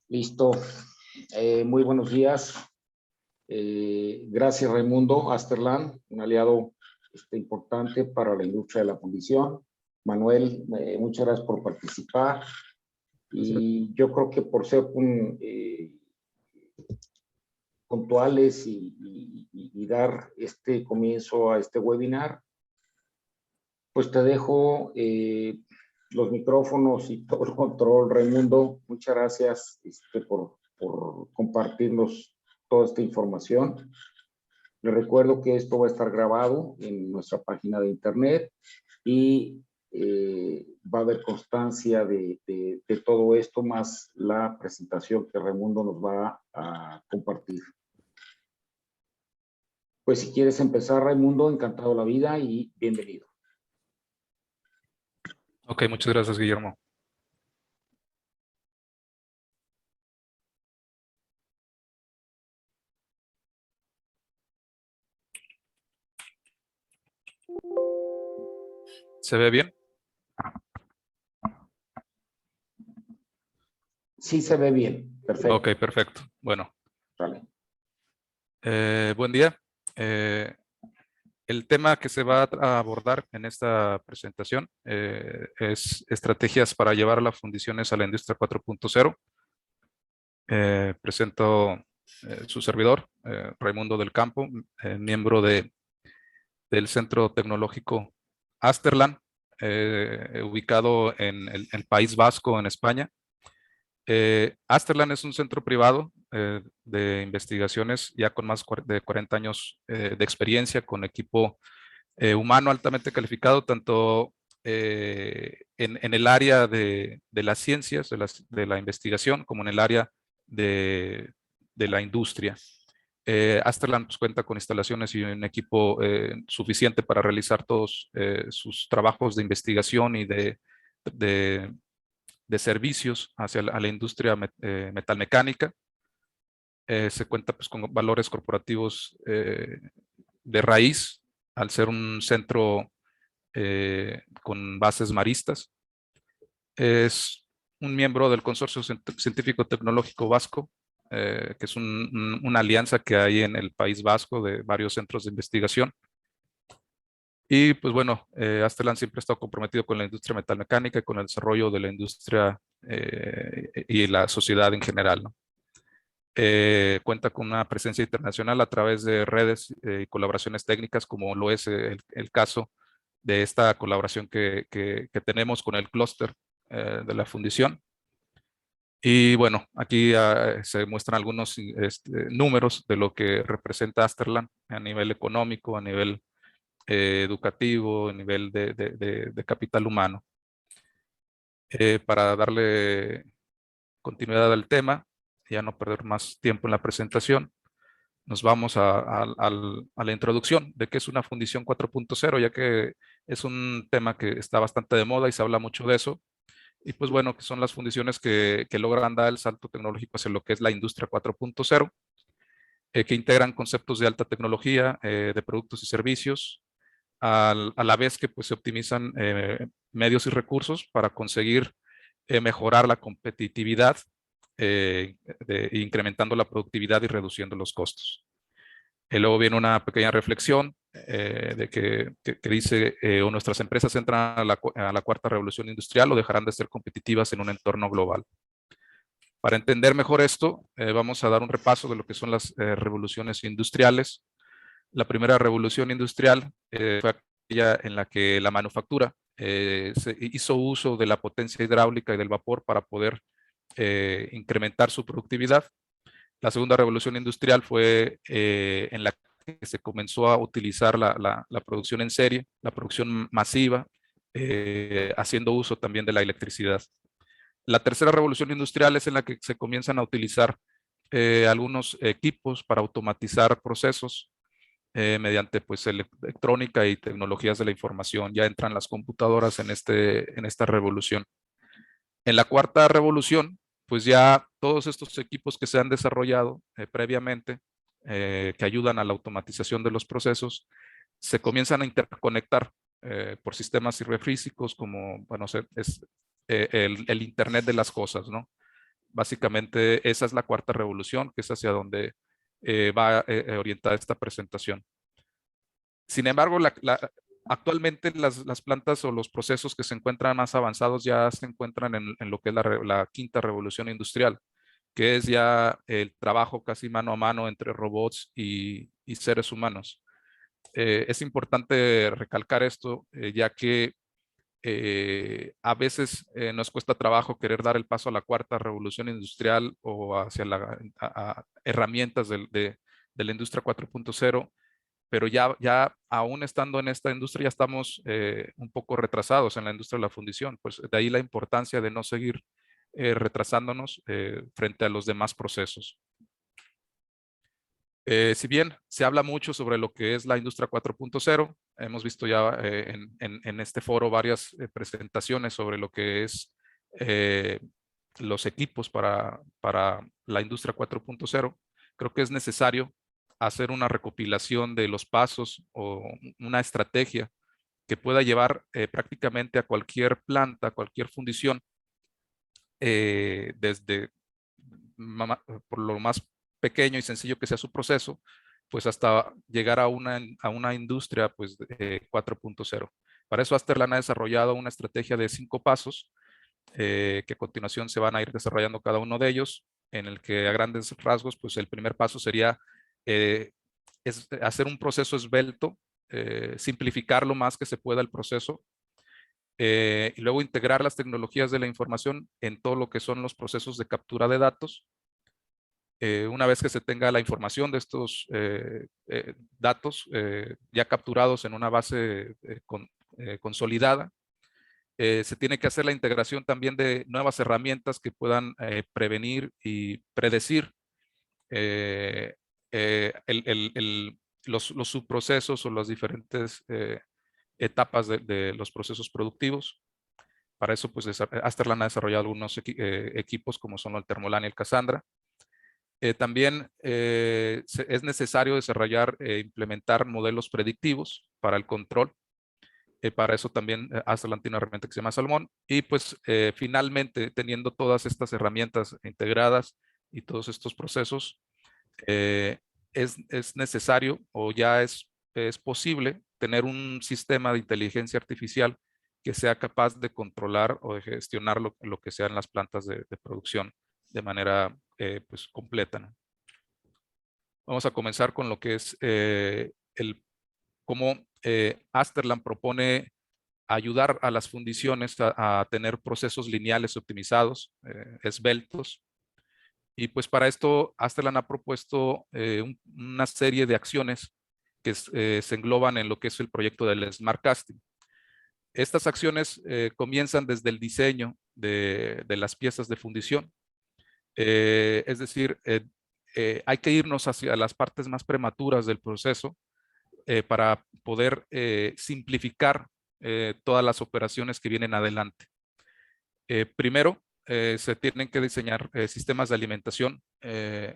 Listo. Muy buenos días. Gracias, Raimundo Asterland, un aliado importante para la industria de la fundición. Manuel, muchas gracias por participar. Y yo creo que por ser puntuales y dar este comienzo a este webinar, pues te dejo los micrófonos y todo el control, Raimundo. Muchas gracias por compartirnos toda esta información. Les recuerdo que esto va a estar grabado en nuestra página de internet y va a haber constancia de todo esto, más la presentación que Raimundo nos va a compartir. Pues si quieres empezar, Raimundo, encantado la vida y bienvenido. Ok, muchas gracias, Guillermo. ¿Se ve bien? Sí, se ve bien. Perfecto. Ok, perfecto. Bueno. Vale. Buen día. El tema que se va a abordar en esta presentación es estrategias para llevar las fundiciones a la industria 4.0. Presento su servidor, Raimundo del Campo, miembro del Centro Tecnológico Asterland, ubicado en el País Vasco, en España. Asterland es un centro privado de investigaciones ya con más de 40 años de experiencia, con equipo humano altamente calificado, tanto en el área de las ciencias, de la investigación, como en el área de la industria. Asterland pues, cuenta con instalaciones y un equipo suficiente para realizar todos sus trabajos de investigación y de servicios hacia a la industria metalmecánica. Se cuenta pues, con valores corporativos de raíz, al ser un centro con bases maristas. Es un miembro del Consorcio Científico Tecnológico Vasco, que es una alianza que hay en el País Vasco de varios centros de investigación. Y pues bueno, Asterland siempre ha estado comprometido con la industria metalmecánica y con el desarrollo de la industria y la sociedad en general, ¿no? Cuenta con una presencia internacional a través de redes y colaboraciones técnicas, como lo es el caso de esta colaboración que tenemos con el clúster de la fundición. Y bueno, aquí se muestran algunos números de lo que representa Asterland a nivel económico, a nivel educativo, a nivel de capital humano. Para darle continuidad al tema, ya no perder más tiempo en la presentación, nos vamos a la introducción de qué es una fundición 4.0, ya que es un tema que está bastante de moda y se habla mucho de eso. Y pues bueno, que son las fundiciones que logran dar el salto tecnológico hacia lo que es la industria 4.0, que integran conceptos de alta tecnología, de productos y servicios, a la vez que pues, se optimizan medios y recursos para conseguir mejorar la competitividad, incrementando la productividad y reduciendo los costos. Luego viene una pequeña reflexión de que dice nuestras empresas entran a la cuarta revolución industrial o dejarán de ser competitivas en un entorno global. Para entender mejor esto, vamos a dar un repaso de lo que son las revoluciones industriales. La primera revolución industrial fue aquella en la que la manufactura se hizo uso de la potencia hidráulica y del vapor para poder incrementar su productividad. La segunda revolución industrial fue en la que se comenzó a utilizar la producción en serie, la producción masiva, haciendo uso también de la electricidad. La tercera revolución industrial es en la que se comienzan a utilizar algunos equipos para automatizar procesos mediante pues, electrónica y tecnologías de la información. Ya entran las computadoras en esta revolución. En la cuarta revolución, pues ya todos estos equipos que se han desarrollado previamente, que ayudan a la automatización de los procesos, se comienzan a interconectar por sistemas ciberfísicos como, bueno, es el Internet de las cosas, ¿no? básicamente esa es la cuarta revolución, que es hacia donde va orientada esta presentación. Sin embargo, actualmente las plantas o los procesos que se encuentran más avanzados ya se encuentran en lo que es la quinta revolución industrial, que es ya el trabajo casi mano a mano entre robots y seres humanos. Es importante recalcar esto, ya que a veces nos cuesta trabajo querer dar el paso a la cuarta revolución industrial o hacia a herramientas de la industria 4.0, pero ya aún estando en esta industria ya estamos un poco retrasados en la industria de la fundición. Pues de ahí la importancia de no seguir retrasándonos frente a los demás procesos. Si bien se habla mucho sobre lo que es la industria 4.0, hemos visto ya en este foro varias presentaciones sobre lo que es los equipos para la industria 4.0. Creo que es necesario hacer una recopilación de los pasos o una estrategia que pueda llevar prácticamente a cualquier planta, a cualquier fundición, desde por lo más pequeño y sencillo que sea su proceso, pues hasta llegar a una industria pues, 4.0. Para eso Asterlan ha desarrollado una estrategia de 5 pasos que a continuación se van a ir desarrollando cada uno de ellos, en el que a grandes rasgos, pues el primer paso sería es hacer un proceso esbelto, simplificar lo más que se pueda el proceso, y luego integrar las tecnologías de la información en todo lo que son los procesos de captura de datos. Una vez que se tenga la información de estos datos ya capturados en una base consolidada, se tiene que hacer la integración también de nuevas herramientas que puedan prevenir y predecir los subprocesos o las diferentes etapas de los procesos productivos. Para eso, pues, Asterlan ha desarrollado algunos equipos como son el Thermolan y el Cassandra. También es necesario desarrollar e implementar modelos predictivos para el control. Para eso también Asterlan tiene una herramienta que se llama Salmón. Y pues finalmente, teniendo todas estas herramientas integradas y todos estos procesos, es necesario o ya es posible tener un sistema de inteligencia artificial que sea capaz de controlar o de gestionar lo que sean las plantas de producción de manera pues completa, ¿no? Vamos a comenzar con lo que es cómo Asterlan propone ayudar a las fundiciones a tener procesos lineales optimizados, esbeltos. Y pues para esto Asterlan ha propuesto una serie de acciones que se engloban en lo que es el proyecto del Smart Casting. Estas acciones comienzan desde el diseño de las piezas de fundición. Es decir, hay que irnos hacia las partes más prematuras del proceso para poder simplificar todas las operaciones que vienen adelante. Primero, se tienen que diseñar sistemas de alimentación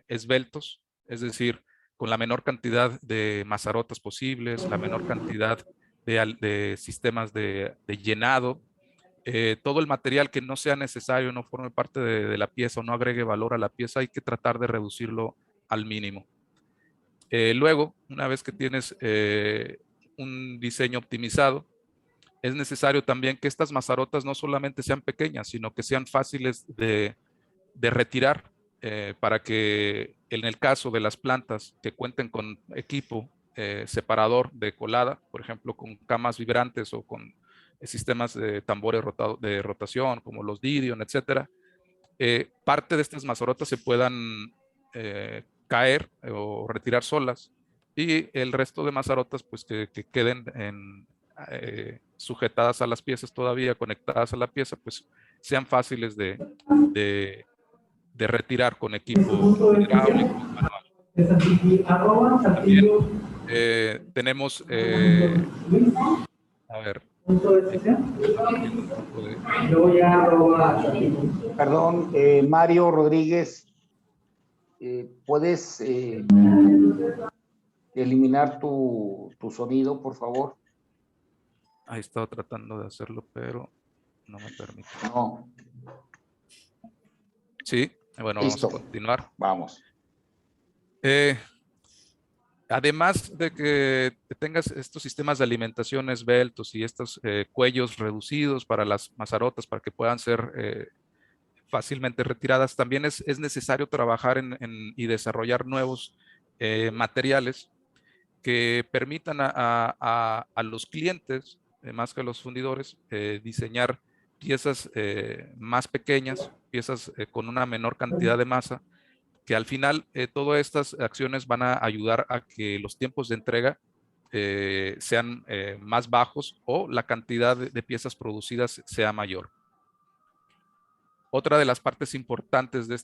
esbeltos, es decir, con la menor cantidad de mazarotas posibles, la menor cantidad de sistemas de llenado, todo el material que no sea necesario, no forme parte de la pieza o no agregue valor a la pieza, hay que tratar de reducirlo al mínimo. Luego, una vez que tienes un diseño optimizado, es necesario también que estas mazarotas no solamente sean pequeñas, sino que sean fáciles de retirar para que en el caso de las plantas que cuenten con equipo separador de colada, por ejemplo, con camas vibrantes o con sistemas de tambores de rotación como los Didion, etcétera, parte de estas mazarotas se puedan caer o retirar solas y el resto de mazarotas pues que queden sujetadas a las piezas todavía, conectadas a la pieza, pues sean fáciles de retirar con equipo hidráulico manual. También tenemos, a ver, Perdón, Mario Rodríguez, ¿puedes eliminar tu sonido, por favor? Ahí he estado tratando de hacerlo, pero no me permite. No. ¿Sí? Bueno, vamos a Listo, continuar. vamos. Además de que tengas estos sistemas de alimentación esbeltos y estos cuellos reducidos para las mazarotas para que puedan ser fácilmente retiradas, también es necesario trabajar y desarrollar nuevos materiales que permitan a los clientes, más que a los fundidores, diseñar piezas más pequeñas, piezas con una menor cantidad de masa, que al final todas estas acciones van a ayudar a que los tiempos de entrega sean más bajos o la cantidad de piezas producidas sea mayor. Otra de las partes importantes de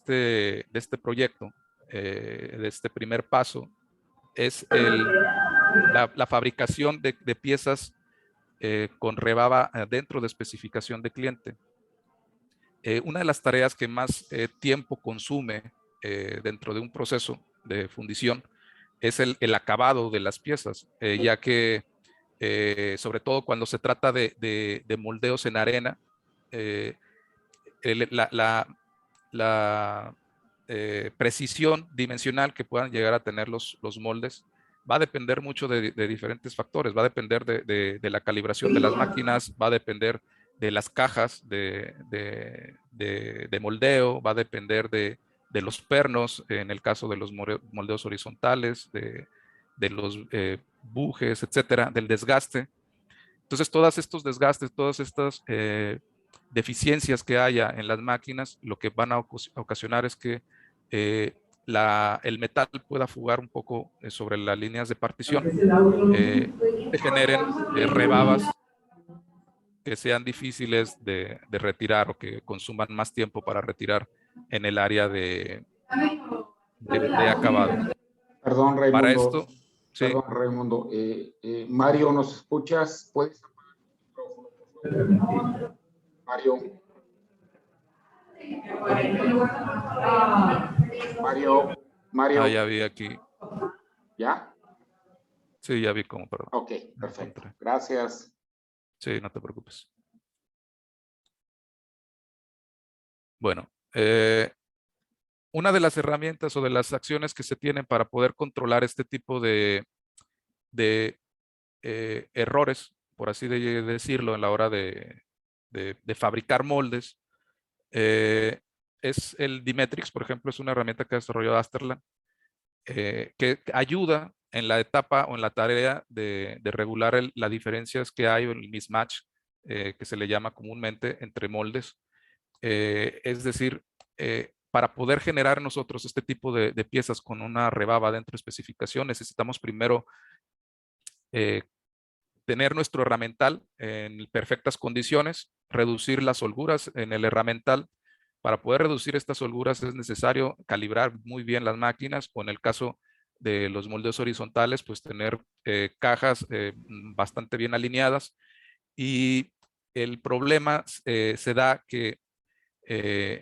este proyecto, de este primer paso, es la fabricación de piezas con rebaba dentro de especificación de cliente. Una de las tareas que más tiempo consume dentro de un proceso de fundición es el acabado de las piezas, ya que sobre todo cuando se trata de moldeos en arena, la precisión dimensional que puedan llegar a tener los moldes va a depender mucho de diferentes factores. Va a depender de la calibración de las máquinas, va a depender de las cajas de moldeo, va a depender de los pernos, en el caso de los moldeos horizontales, de los bujes, etcétera, del desgaste. Entonces, todos estos desgastes, todas estas deficiencias que haya en las máquinas, lo que van a ocasionar es que el metal pueda fugar un poco sobre las líneas de partición, que generen rebabas que sean difíciles de retirar o que consuman más tiempo para retirar en el área de acabado. Perdón, Para Raimundo. esto, sí, Perdón, Raimundo. Mario, ¿nos escuchas? ¿Puedes apagar el micrófono? Mario. Mario, ya vi aquí, ¿ya? sí, ya vi cómo, perdón. Ok, perfecto. Gracias. Sí, no te preocupes. Bueno, una de las herramientas o de las acciones que se tienen para poder controlar este tipo de errores, por así decirlo, en la hora de fabricar moldes, es el Dimetrix, por ejemplo, es una herramienta que ha desarrollado Asterland, que ayuda en la etapa o en la tarea de regular las diferencias que hay o el mismatch, que se le llama comúnmente entre moldes. Es decir, para poder generar nosotros este tipo de piezas con una rebaba dentro de especificación, necesitamos primero tener nuestro herramental en perfectas condiciones, reducir las holguras en el herramental. Para poder reducir estas holguras es necesario calibrar muy bien las máquinas, o en el caso de los moldes horizontales, pues tener cajas bastante bien alineadas. Y el problema se da que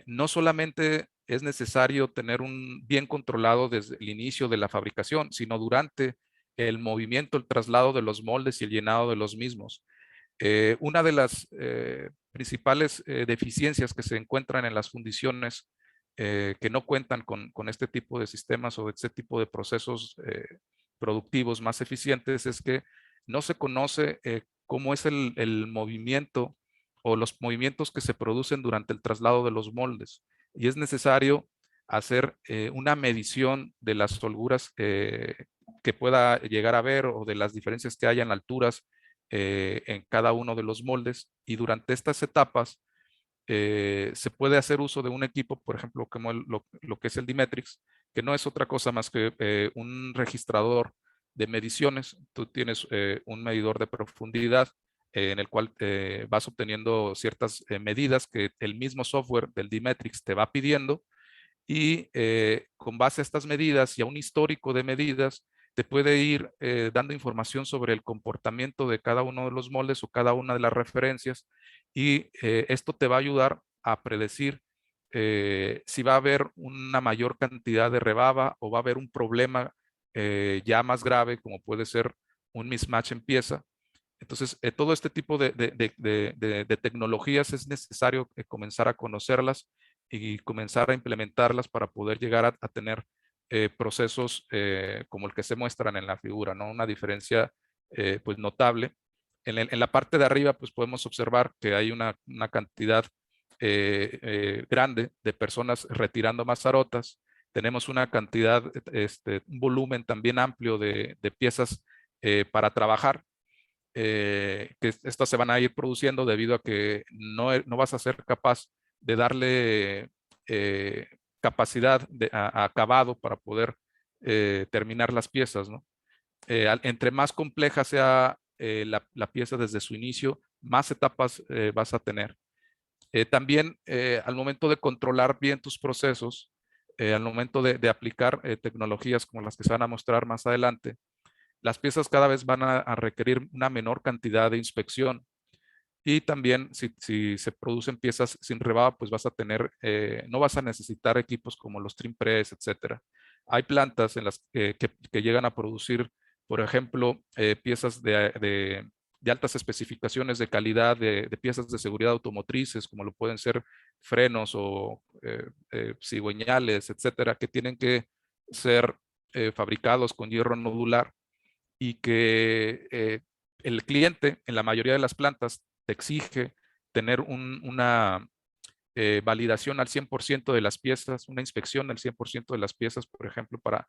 no solamente es necesario tener un bien controlado desde el inicio de la fabricación, sino durante el movimiento, el traslado de los moldes y el llenado de los mismos. Una de las principales deficiencias que se encuentran en las fundiciones que no cuentan con este tipo de sistemas o este tipo de procesos productivos más eficientes es que no se conoce cómo es el movimiento o los movimientos que se producen durante el traslado de los moldes. Y es necesario hacer una medición de las holguras que pueda llegar a ver o de las diferencias que haya en alturas en cada uno de los moldes, y durante estas etapas se puede hacer uso de un equipo, por ejemplo, como lo que es el Dimetrix, que no es otra cosa más que un registrador de mediciones. Tú tienes un medidor de profundidad en el cual vas obteniendo ciertas medidas que el mismo software del Dimetrix te va pidiendo, y con base a estas medidas y a un histórico de medidas, te puede ir dando información sobre el comportamiento de cada uno de los moldes o cada una de las referencias, y esto te va a ayudar a predecir si va a haber una mayor cantidad de rebaba o va a haber un problema ya más grave, como puede ser un mismatch en pieza. Entonces, todo este tipo de tecnologías es necesario comenzar a conocerlas y comenzar a implementarlas para poder llegar a tener procesos como el que se muestran en la figura, ¿no? Una diferencia pues notable. En la parte de arriba pues podemos observar que hay una cantidad grande de personas retirando mazarotas. Tenemos una cantidad, un volumen también amplio de piezas para trabajar, que estas se van a ir produciendo debido a que no vas a ser capaz de darle capacidad a acabado para poder terminar las piezas, ¿no? Entre más compleja sea la pieza desde su inicio, más etapas vas a tener. También al momento de controlar bien tus procesos, al momento de aplicar tecnologías como las que se van a mostrar más adelante, las piezas cada vez van a requerir una menor cantidad de inspección. Y también si se producen piezas sin rebaba, pues vas a tener, no vas a necesitar equipos como los trim press, etcétera. Hay plantas en las que llegan a producir, por ejemplo, piezas de altas especificaciones de calidad, de piezas de seguridad automotrices, como lo pueden ser frenos o cigüeñales, etcétera, que tienen que ser fabricados con hierro nodular y que el cliente en la mayoría de las plantas te exige tener una validación al 100% de las piezas, una inspección al 100% de las piezas, por ejemplo, para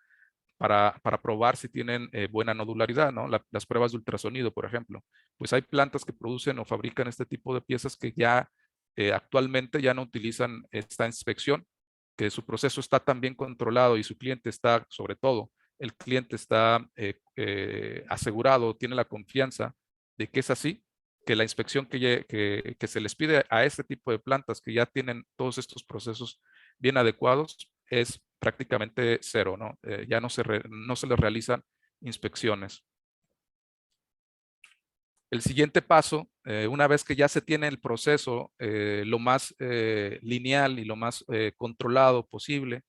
probar si tienen buena nodularidad, ¿no? Las pruebas de ultrasonido, por ejemplo. Pues hay plantas que producen o fabrican este tipo de piezas que ya actualmente ya no utilizan esta inspección, que su proceso está tan bien controlado y su cliente está, sobre todo, el cliente está asegurado, tiene la confianza de que es así, que la inspección que se les pide a este tipo de plantas que ya tienen todos estos procesos bien adecuados es prácticamente cero, ¿no? Ya no se les realizan inspecciones. El siguiente paso, una vez que ya se tiene el proceso lo más lineal y lo más controlado posible,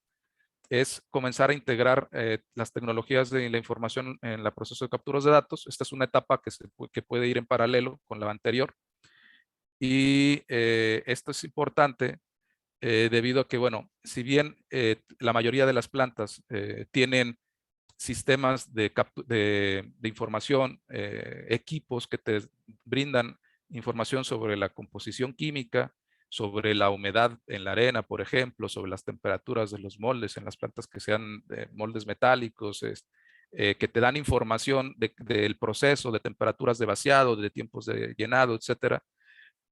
es comenzar a integrar las tecnologías de la información en el proceso de capturas de datos. Esta es una etapa que puede ir en paralelo con la anterior. Y esto es importante debido a que, bueno, si bien la mayoría de las plantas tienen sistemas de información, equipos que te brindan información sobre la composición química, sobre la humedad en la arena, por ejemplo, sobre las temperaturas de los moldes en las plantas que sean moldes metálicos, que te dan información del proceso, de temperaturas de vaciado, de tiempos de llenado, etcétera.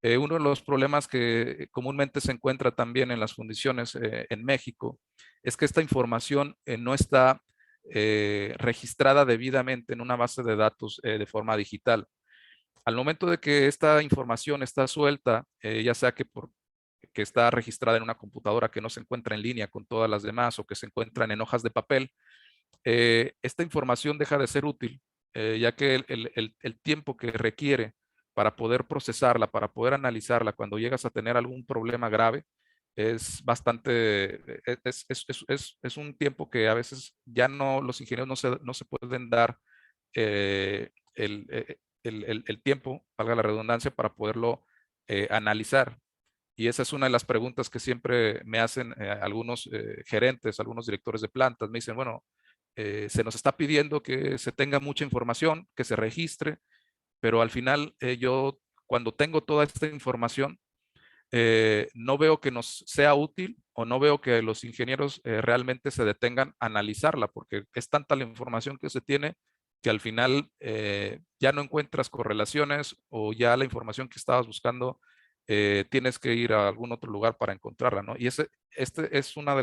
Uno de los problemas que comúnmente se encuentra también en las fundiciones en México es que esta información no está registrada debidamente en una base de datos de forma digital. Al momento de que esta información está suelta, ya sea que está registrada en una computadora que no se encuentra en línea con todas las demás o que se encuentran en hojas de papel, esta información deja de ser útil, ya que el tiempo que requiere para poder procesarla, para poder analizarla cuando llegas a tener algún problema grave, es bastante, es un tiempo que a veces ya no, los ingenieros no se pueden dar el tiempo, valga la redundancia, para poderlo analizar. Y esa es una de las preguntas que siempre me hacen algunos gerentes, algunos directores de plantas. Me dicen, bueno, se nos está pidiendo que se tenga mucha información, que se registre, pero al final yo cuando tengo toda esta información, no veo que nos sea útil o no veo que los ingenieros realmente se detengan a analizarla, porque es tanta la información que se tiene que al final ya no encuentras correlaciones o ya la información que estabas buscando tienes que ir a algún otro lugar para encontrarla, ¿no? Y este es una de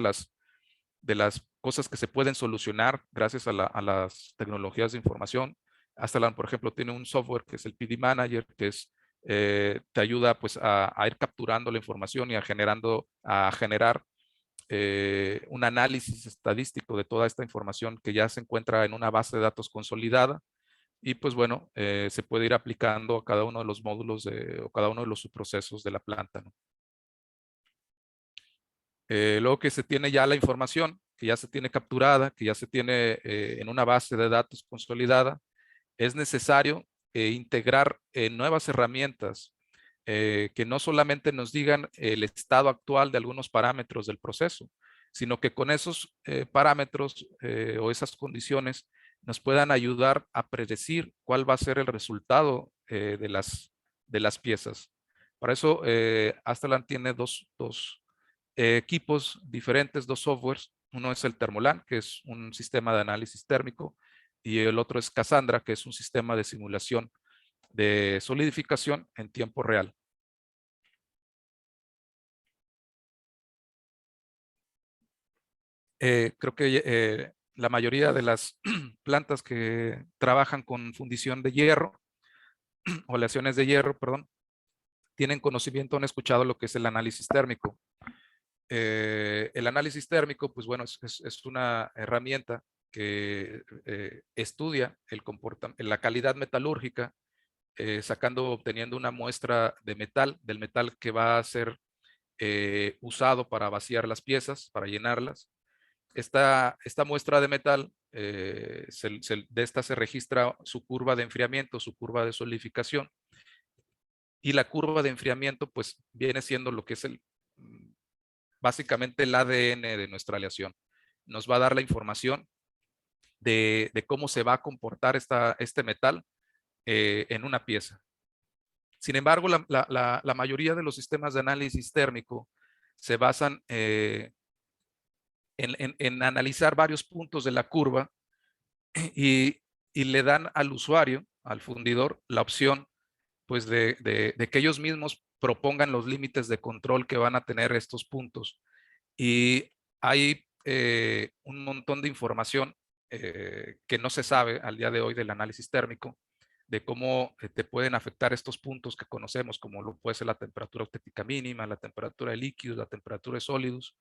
las cosas que se pueden solucionar gracias a las tecnologías de información. Astalan, por ejemplo, tiene un software que es el PD Manager, que te ayuda pues a ir capturando la información y a generar un análisis estadístico de toda esta información que ya se encuentra en una base de datos consolidada. Y pues bueno, se puede ir aplicando a cada uno de los módulos o cada uno de los subprocesos de la planta, ¿no? Luego que se tiene ya la información, que ya se tiene capturada, que ya se tiene en una base de datos consolidada, es necesario integrar nuevas herramientas que no solamente nos digan el estado actual de algunos parámetros del proceso, sino que con esos parámetros o esas condiciones nos puedan ayudar a predecir cuál va a ser el resultado de las piezas. Para eso, Asterland tiene dos equipos diferentes, dos softwares. Uno es el Thermolan, que es un sistema de análisis térmico, y el otro es Cassandra, que es un sistema de simulación de solidificación en tiempo real. Creo que la mayoría de las plantas que trabajan con fundición de hierro o aleaciones de hierro, perdón, tienen conocimiento, han escuchado lo que es el análisis térmico. El análisis térmico, pues bueno, es una herramienta que estudia la calidad metalúrgica, obteniendo una muestra de metal, del metal que va a ser usado para vaciar las piezas, para llenarlas. Esta muestra de metal, de esta se registra su curva de enfriamiento, su curva de solidificación, y la curva de enfriamiento pues viene siendo lo que es básicamente el ADN de nuestra aleación. Nos va a dar la información de cómo se va a comportar este metal en una pieza. Sin embargo, la mayoría de los sistemas de análisis térmico se basan en analizar varios puntos de la curva y le dan al usuario, al fundidor, la opción pues de que ellos mismos propongan los límites de control que van a tener estos puntos. Y hay un montón de información que no se sabe al día de hoy del análisis térmico, de cómo te pueden afectar estos puntos que conocemos, como lo puede ser la temperatura auténtica mínima, la temperatura de líquidos, la temperatura de sólidos.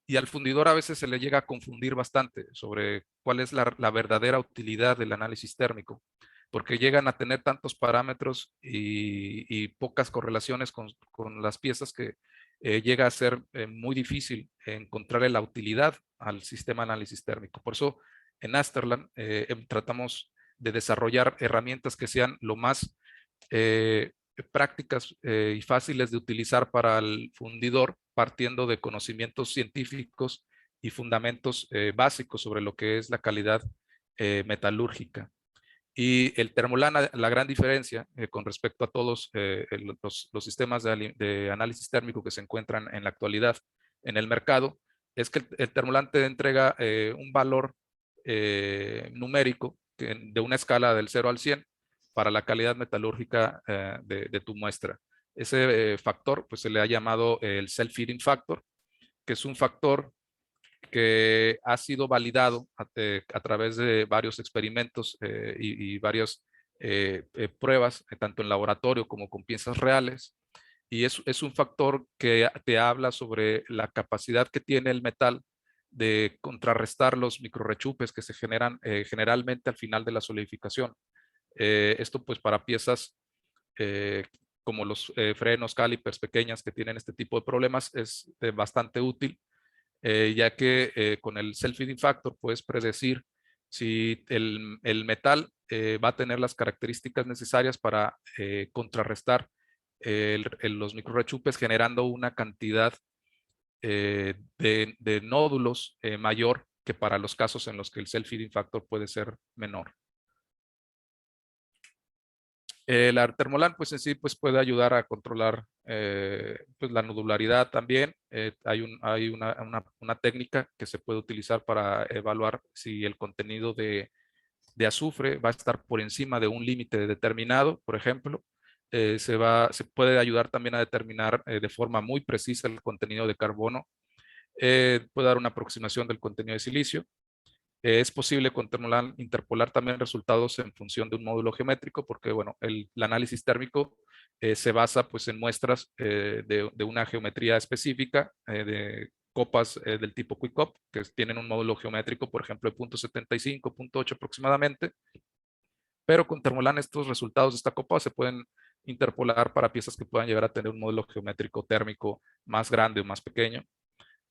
Y al fundidor a veces se le llega a confundir bastante sobre cuál es la verdadera utilidad del análisis térmico, porque llegan a tener tantos parámetros y pocas correlaciones con las piezas que llega a ser muy difícil encontrarle la utilidad al sistema de análisis térmico. Por eso en Asterland tratamos de desarrollar herramientas que sean lo más prácticas y fáciles de utilizar para el fundidor, partiendo de conocimientos científicos y fundamentos básicos sobre lo que es la calidad metalúrgica. Y el Thermolan, la gran diferencia con respecto a todos los sistemas de análisis térmico que se encuentran en la actualidad en el mercado, es que el Thermolan te entrega un valor numérico de una escala del 0 al 100 para la calidad metalúrgica de tu muestra. Ese factor pues se le ha llamado el self-feeding factor, que es un factor que ha sido validado a través de varios experimentos y varias pruebas, tanto en laboratorio como con piezas reales. Y es un factor que te habla sobre la capacidad que tiene el metal de contrarrestar los microrrechupes que se generan generalmente al final de la solidificación. Esto pues para piezas eh, como los frenos, calipers pequeñas que tienen este tipo de problemas es bastante útil, ya que con el self-feeding factor puedes predecir si el metal va a tener las características necesarias para contrarrestar los microrrechupes, generando una cantidad de nódulos mayor que para los casos en los que el self-feeding factor puede ser menor. La Thermolan, pues en sí, pues puede ayudar a controlar pues, la nodularidad también. Hay una técnica que se puede utilizar para evaluar si el contenido de azufre va a estar por encima de un límite determinado, por ejemplo. Se puede ayudar también a determinar de forma muy precisa el contenido de carbono. Puede dar una aproximación del contenido de silicio. Es posible con Thermolan interpolar también resultados en función de un módulo geométrico, porque bueno, el análisis térmico se basa pues en muestras de una geometría específica, de copas del tipo QuickCop, que tienen un módulo geométrico, por ejemplo, de 0.75, 0.8 aproximadamente. Pero con Thermolan estos resultados de esta copa se pueden interpolar para piezas que puedan llegar a tener un módulo geométrico térmico más grande o más pequeño.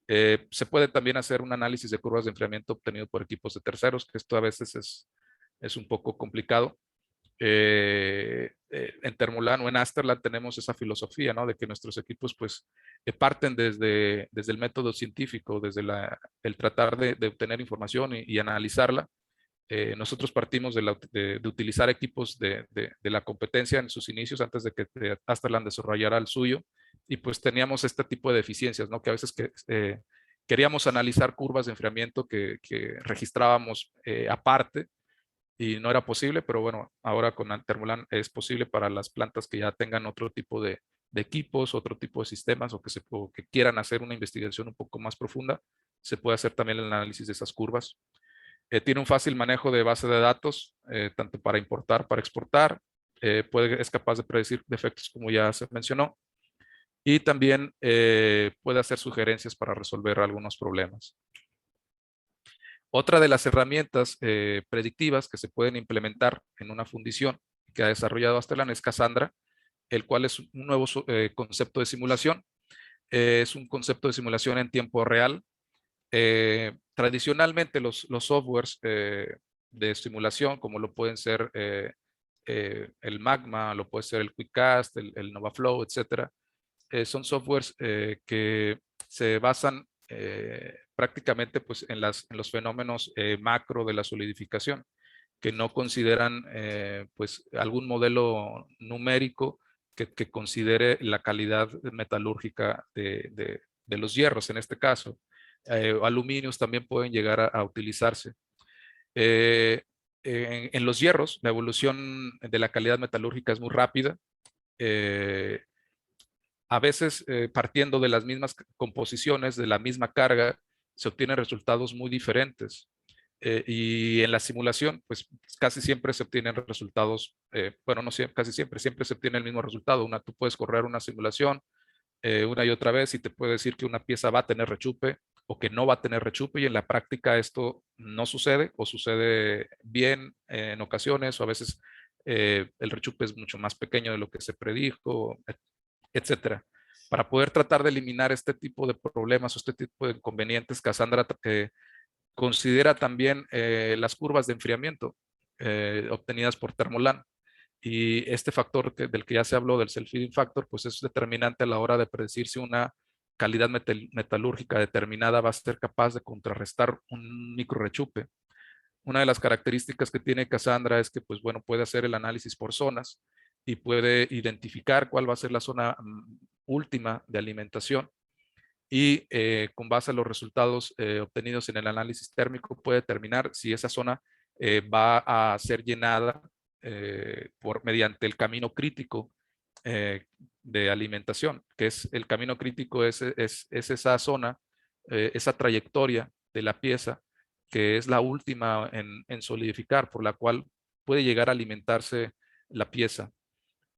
Se puede también hacer un análisis de curvas de enfriamiento obtenido por equipos de terceros, que esto a veces es un poco complicado. En Termolan o en Asterland tenemos esa filosofía, ¿no? De que nuestros equipos pues parten desde el método científico, desde el tratar de obtener información y analizarla. Nosotros partimos de utilizar equipos de la competencia en sus inicios antes de que Asterland desarrollara el suyo, y pues teníamos este tipo de deficiencias, ¿no? Que a veces queríamos analizar curvas de enfriamiento que registrábamos aparte y no era posible, pero bueno, ahora con Termolan es posible para las plantas que ya tengan otro tipo de equipos, otro tipo de sistemas, o que quieran hacer una investigación un poco más profunda. Se puede hacer también el análisis de esas curvas. Tiene un fácil manejo de base de datos, tanto para importar, para exportar. Es capaz de predecir defectos, como ya se mencionó. Y también puede hacer sugerencias para resolver algunos problemas. Otra de las herramientas predictivas que se pueden implementar en una fundición que ha desarrollado Asterland es Cassandra, el cual es un nuevo concepto de simulación. Es un concepto de simulación en tiempo real. Tradicionalmente los softwares de simulación, como lo pueden ser el Magma, lo puede ser el QuickCast, el NovaFlow, etcétera, son softwares que se basan prácticamente pues, en los fenómenos macro de la solidificación, que no consideran pues, algún modelo numérico que considere la calidad metalúrgica de los hierros en este caso. Aluminios también pueden llegar a utilizarse. En los hierros, la evolución de la calidad metalúrgica es muy rápida. A veces, partiendo de las mismas composiciones, de la misma carga, se obtienen resultados muy diferentes. Y en la simulación, pues casi siempre se obtienen resultados, bueno, no siempre, casi siempre se obtiene el mismo resultado. Tú puedes correr una simulación una y otra vez y te puede decir que una pieza va a tener rechupe o que no va a tener rechupe, y en la práctica esto no sucede, o sucede bien en ocasiones, o a veces el rechupe es mucho más pequeño de lo que se predijo, etcétera. Para poder tratar de eliminar este tipo de problemas o este tipo de inconvenientes, Cassandra considera también las curvas de enfriamiento obtenidas por Termolan. Y este factor del que ya se habló, del self-heating factor, pues es determinante a la hora de predecir si una calidad metalúrgica determinada va a ser capaz de contrarrestar un microrechupe. Una de las características que tiene Cassandra es que, pues bueno, puede hacer el análisis por zonas y puede identificar cuál va a ser la zona última de alimentación, y con base a los resultados obtenidos en el análisis térmico puede determinar si esa zona va a ser llenada mediante el camino crítico de alimentación, que es el camino crítico, es esa zona, esa trayectoria de la pieza que es la última en solidificar, por la cual puede llegar a alimentarse la pieza.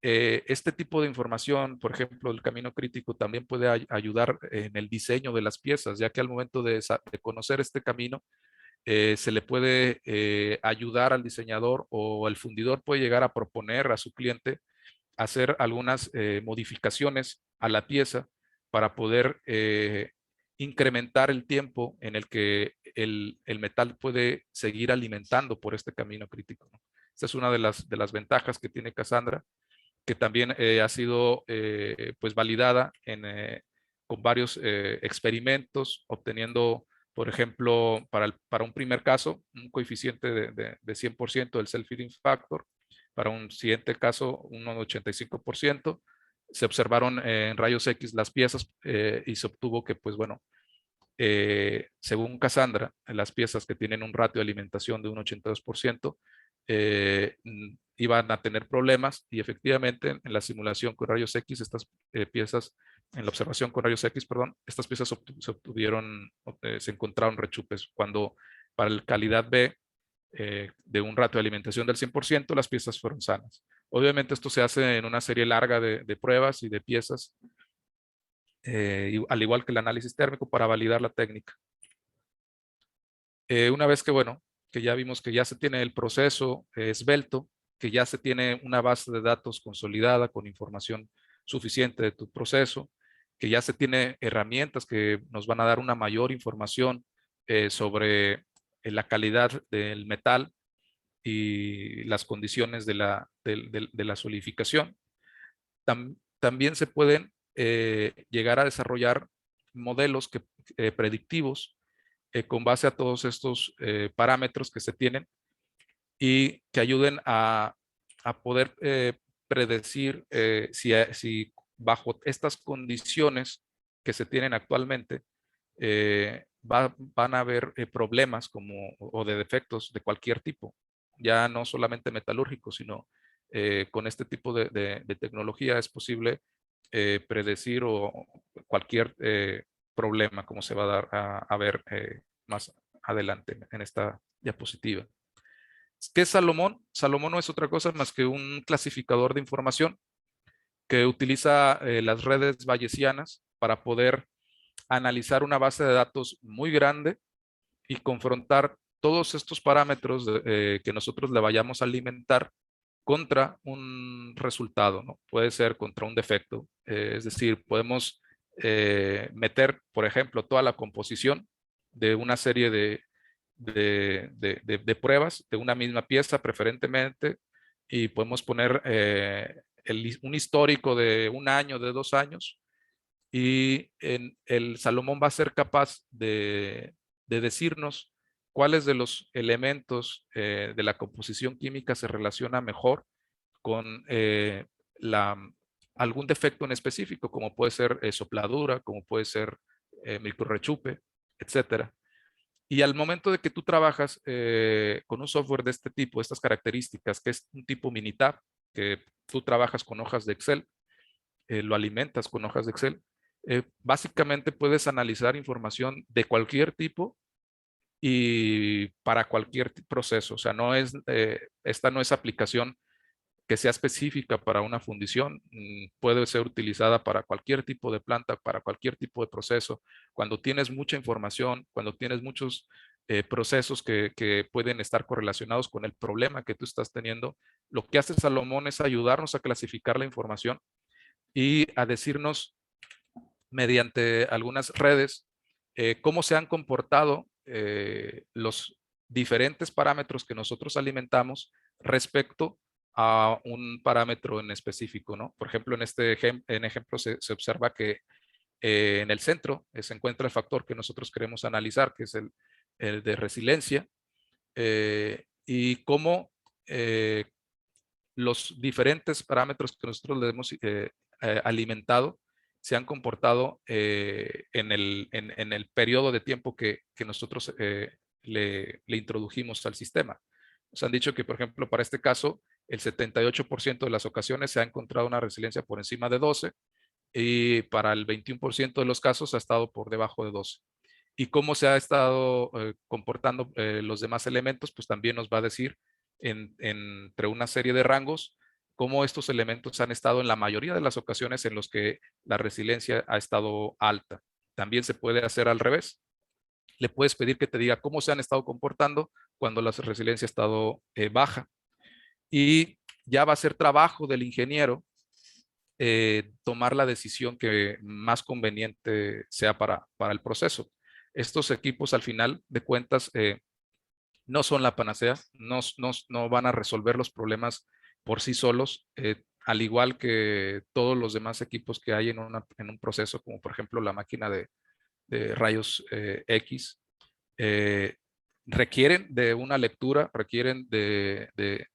Este tipo de información, por ejemplo, el camino crítico, también puede ayudar en el diseño de las piezas, ya que al momento de conocer este camino, se le puede ayudar al diseñador, o el fundidor puede llegar a proponer a su cliente hacer algunas modificaciones a la pieza para poder incrementar el tiempo en el que el metal puede seguir alimentando por este camino crítico, ¿no? Esta es una de las ventajas que tiene Cassandra, que también ha sido pues validada con varios experimentos, obteniendo, por ejemplo, para un primer caso, un coeficiente de 100% del self-heating factor. Para un siguiente caso, un 85%. Se observaron en rayos X las piezas y se obtuvo que, pues bueno, según Cassandra, las piezas que tienen un ratio de alimentación de un 82% iban a tener problemas, y efectivamente en la simulación con rayos X, estas piezas, en la observación con rayos X, perdón, estas piezas se encontraron rechupes, cuando para la calidad B de un ratio de alimentación del 100%, las piezas fueron sanas. Obviamente esto se hace en una serie larga de pruebas y de piezas, al igual que el análisis térmico, para validar la técnica. Una vez que, bueno, que ya vimos que ya se tiene el proceso esbelto, que ya se tiene una base de datos consolidada con información suficiente de tu proceso, que ya se tiene herramientas que nos van a dar una mayor información sobre la calidad del metal y las condiciones de la solidificación. también se pueden llegar a desarrollar modelos predictivos con base a todos estos parámetros que se tienen y que ayuden a poder predecir si bajo estas condiciones que se tienen actualmente van a haber problemas o de defectos de cualquier tipo, ya no solamente metalúrgicos, sino con este tipo de tecnología es posible predecir cualquier problema, como se va a dar a ver más adelante en esta diapositiva. ¿Qué es Salomón? Salomón no es otra cosa más que un clasificador de información que utiliza las redes bayesianas para poder analizar una base de datos muy grande y confrontar todos estos parámetros que nosotros le vayamos a alimentar contra un resultado, ¿no? Puede ser contra un defecto, es decir, podemos meter, por ejemplo, toda la composición de una serie de pruebas de una misma pieza preferentemente y podemos poner un histórico de un año, de 2 años y el Salomón va a ser capaz de decirnos cuáles de los elementos de la composición química se relaciona mejor con algún defecto en específico, como puede ser sopladura, como puede ser microrechupe, etcétera. Y al momento de que tú trabajas con un software de este tipo, estas características, que es un tipo Minitab, que tú trabajas con hojas de Excel, lo alimentas con hojas de Excel, básicamente puedes analizar información de cualquier tipo y para cualquier proceso. O sea, esta no es aplicación que sea específica para una fundición, puede ser utilizada para cualquier tipo de planta, para cualquier tipo de proceso. Cuando tienes mucha información, cuando tienes muchos procesos que pueden estar correlacionados con el problema que tú estás teniendo, lo que hace Salomón es ayudarnos a clasificar la información y a decirnos mediante algunas redes cómo se han comportado los diferentes parámetros que nosotros alimentamos respecto a un parámetro en específico, ¿no? Por ejemplo, en este ejemplo se observa que en el centro se encuentra el factor que nosotros queremos analizar, que es el de resiliencia, y cómo los diferentes parámetros que nosotros le hemos alimentado se han comportado en el periodo de tiempo que nosotros le introdujimos al sistema. Nos han dicho que, por ejemplo, para este caso, el 78% de las ocasiones se ha encontrado una resiliencia por encima de 12 y para el 21% de los casos ha estado por debajo de 12. Y cómo se ha estado comportando los demás elementos, pues también nos va a decir entre una serie de rangos cómo estos elementos han estado en la mayoría de las ocasiones en los que la resiliencia ha estado alta. También se puede hacer al revés. Le puedes pedir que te diga cómo se han estado comportando cuando la resiliencia ha estado baja. Y ya va a ser trabajo del ingeniero tomar la decisión que más conveniente sea para el proceso. Estos equipos, al final de cuentas, no son la panacea, no van a resolver los problemas por sí solos, al igual que todos los demás equipos que hay en un proceso, como por ejemplo la máquina de rayos X, requieren de una lectura, requieren de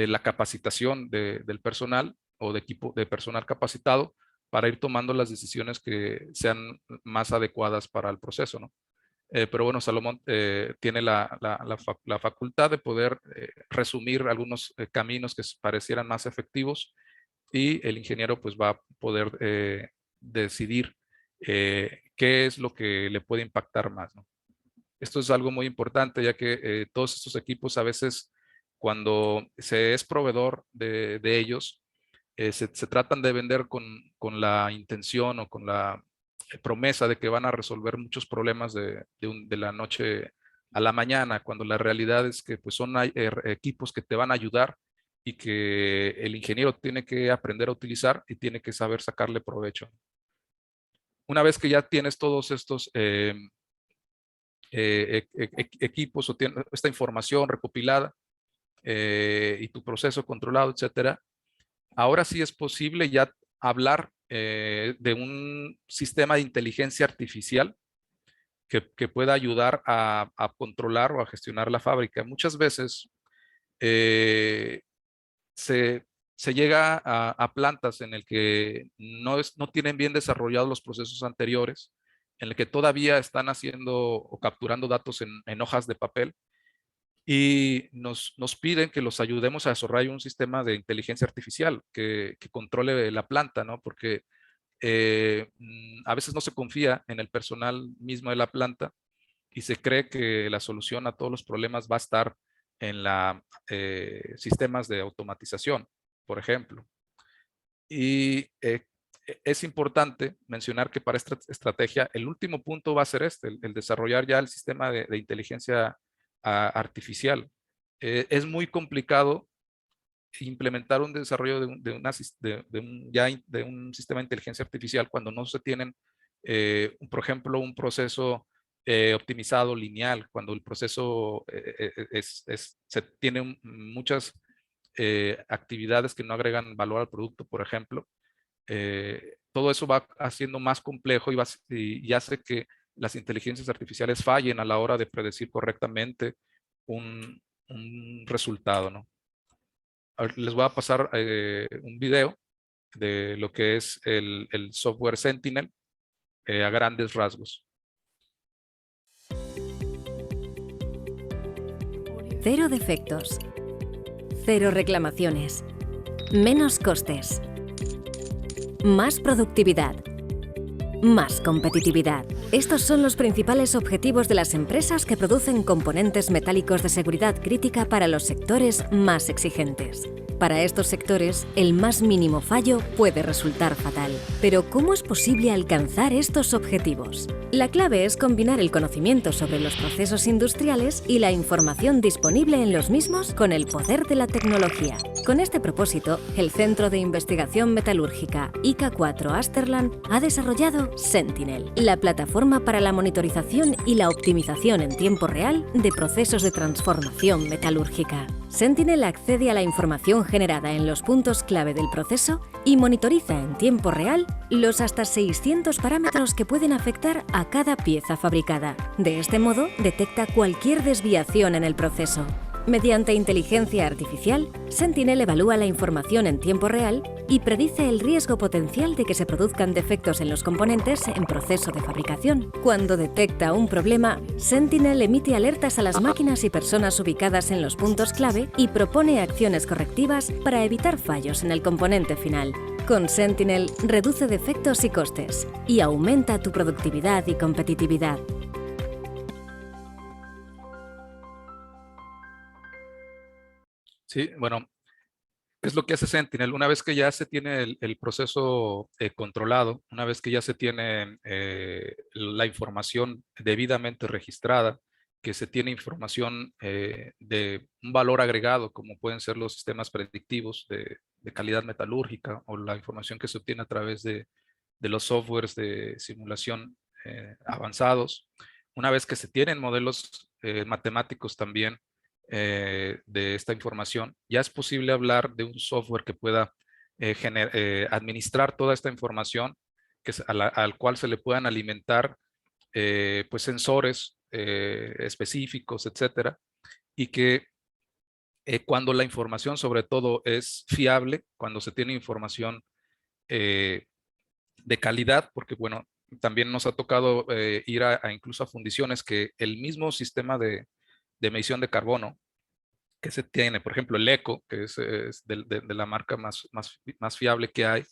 la capacitación del personal o de personal capacitado para ir tomando las decisiones que sean más adecuadas para el proceso, ¿no? Pero bueno, Salomón tiene la facultad de poder resumir algunos caminos que parecieran más efectivos y el ingeniero pues va a poder decidir qué es lo que le puede impactar más, ¿no? Esto es algo muy importante ya que todos estos equipos a veces cuando se es proveedor de ellos, se tratan de vender con la intención o con la promesa de que van a resolver muchos problemas de la noche a la mañana, cuando la realidad es que pues, son equipos que te van a ayudar y que el ingeniero tiene que aprender a utilizar y tiene que saber sacarle provecho. Una vez que ya tienes todos estos equipos o esta información recopilada y tu proceso controlado, etcétera, ahora sí es posible ya hablar de un sistema de inteligencia artificial que pueda ayudar a controlar o a gestionar la fábrica. Muchas veces se, se llega a plantas en el que no tienen bien desarrollados los procesos anteriores, en el que todavía están haciendo o capturando datos en hojas de papel, y nos piden que los ayudemos a desarrollar un sistema de inteligencia artificial que controle la planta, ¿no? Porque a veces no se confía en el personal mismo de la planta y se cree que la solución a todos los problemas va a estar en sistemas de automatización, por ejemplo. Y es importante mencionar que para esta estrategia el último punto va a ser el desarrollar ya el sistema de inteligencia artificial. Es muy complicado implementar un desarrollo de un sistema de inteligencia artificial cuando no se tienen, por ejemplo, un proceso optimizado lineal, cuando el proceso se tiene muchas actividades que no agregan valor al producto, por ejemplo. Todo eso va haciendo más complejo y hace que las inteligencias artificiales fallen a la hora de predecir correctamente un resultado, ¿no? Les voy a pasar un video de lo que es el software Sentinel a grandes rasgos. Cero defectos, cero reclamaciones, menos costes, más productividad, más competitividad. Estos son los principales objetivos de las empresas que producen componentes metálicos de seguridad crítica para los sectores más exigentes. Para estos sectores, el más mínimo fallo puede resultar fatal. Pero ¿cómo es posible alcanzar estos objetivos? La clave es combinar el conocimiento sobre los procesos industriales y la información disponible en los mismos con el poder de la tecnología. Con este propósito, el Centro de Investigación Metalúrgica IK4 Asterland ha desarrollado Sentinel, la plataforma para la monitorización y la optimización en tiempo real de procesos de transformación metalúrgica. Sentinel accede a la información generada en los puntos clave del proceso y monitoriza en tiempo real los hasta 600 parámetros que pueden afectar a cada pieza fabricada. De este modo, detecta cualquier desviación en el proceso. Mediante inteligencia artificial, Sentinel evalúa la información en tiempo real y predice el riesgo potencial de que se produzcan defectos en los componentes en proceso de fabricación. Cuando detecta un problema, Sentinel emite alertas a las máquinas y personas ubicadas en los puntos clave y propone acciones correctivas para evitar fallos en el componente final. Con Sentinel, reduce defectos y costes y aumenta tu productividad y competitividad. Sí, bueno, ¿qué es lo que hace Sentinel? Una vez que ya se tiene el proceso controlado, una vez que ya se tiene la información debidamente registrada, que se tiene información de un valor agregado, como pueden ser los sistemas predictivos de calidad metalúrgica o la información que se obtiene a través de los softwares de simulación avanzados. Una vez que se tienen modelos matemáticos también de esta información, ya es posible hablar de un software que pueda administrar toda esta información, al cual se le puedan alimentar pues sensores específicos, etcétera, y que cuando la información sobre todo es fiable, cuando se tiene información de calidad, porque bueno, también nos ha tocado ir incluso a fundiciones que el mismo sistema de medición de carbono que se tiene, por ejemplo el ECO, que es de la marca más fiable que hay,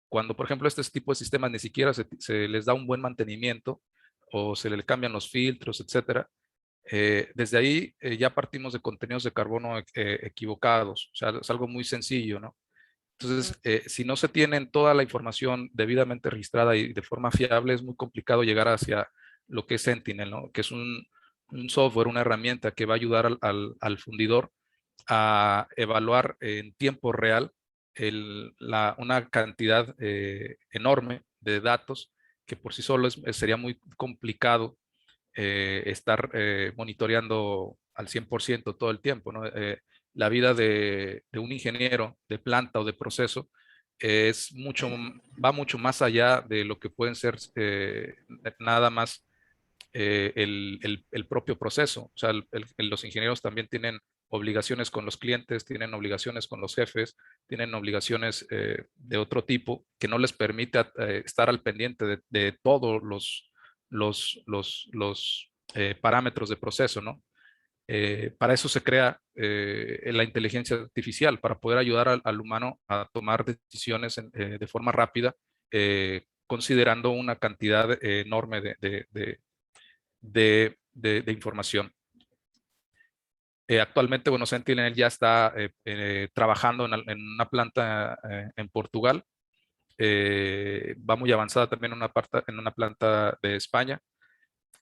cuando por ejemplo este tipo de sistemas ni siquiera se les da un buen mantenimiento o se le cambian los filtros, etcétera, desde ahí ya partimos de contenidos de carbono equivocados. O sea, es algo muy sencillo, ¿no? Entonces, si no se tienen toda la información debidamente registrada y de forma fiable, es muy complicado llegar hacia lo que es Sentinel, ¿no? Que es un software, una herramienta que va a ayudar al fundidor a evaluar en tiempo real una cantidad enorme de datos que por sí solo sería muy complicado estar monitoreando al 100% todo el tiempo, ¿no? La vida de un ingeniero de planta o de proceso va mucho más allá de lo que pueden ser nada más el propio proceso. O sea, los ingenieros también tienen obligaciones con los clientes, tienen obligaciones con los jefes, tienen obligaciones de otro tipo que no les permite estar al pendiente de todos los parámetros de proceso, ¿no? Para eso se crea la inteligencia artificial, para poder ayudar al humano a tomar decisiones de forma rápida, considerando una cantidad enorme de información. Actualmente, bueno, Sentinel ya está trabajando en una planta en Portugal. Va muy avanzada también en una planta de España.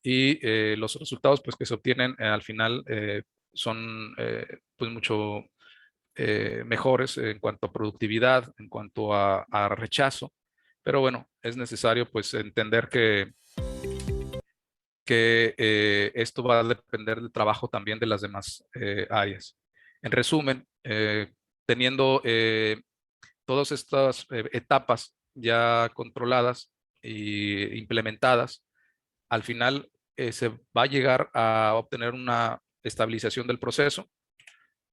Y los resultados pues, que se obtienen al final son pues mucho mejores en cuanto a productividad, en cuanto a rechazo. Pero bueno, es necesario pues entender que esto va a depender del trabajo también de las demás áreas. En resumen, teniendo todas estas etapas ya controladas e implementadas, al final se va a llegar a obtener una estabilización del proceso.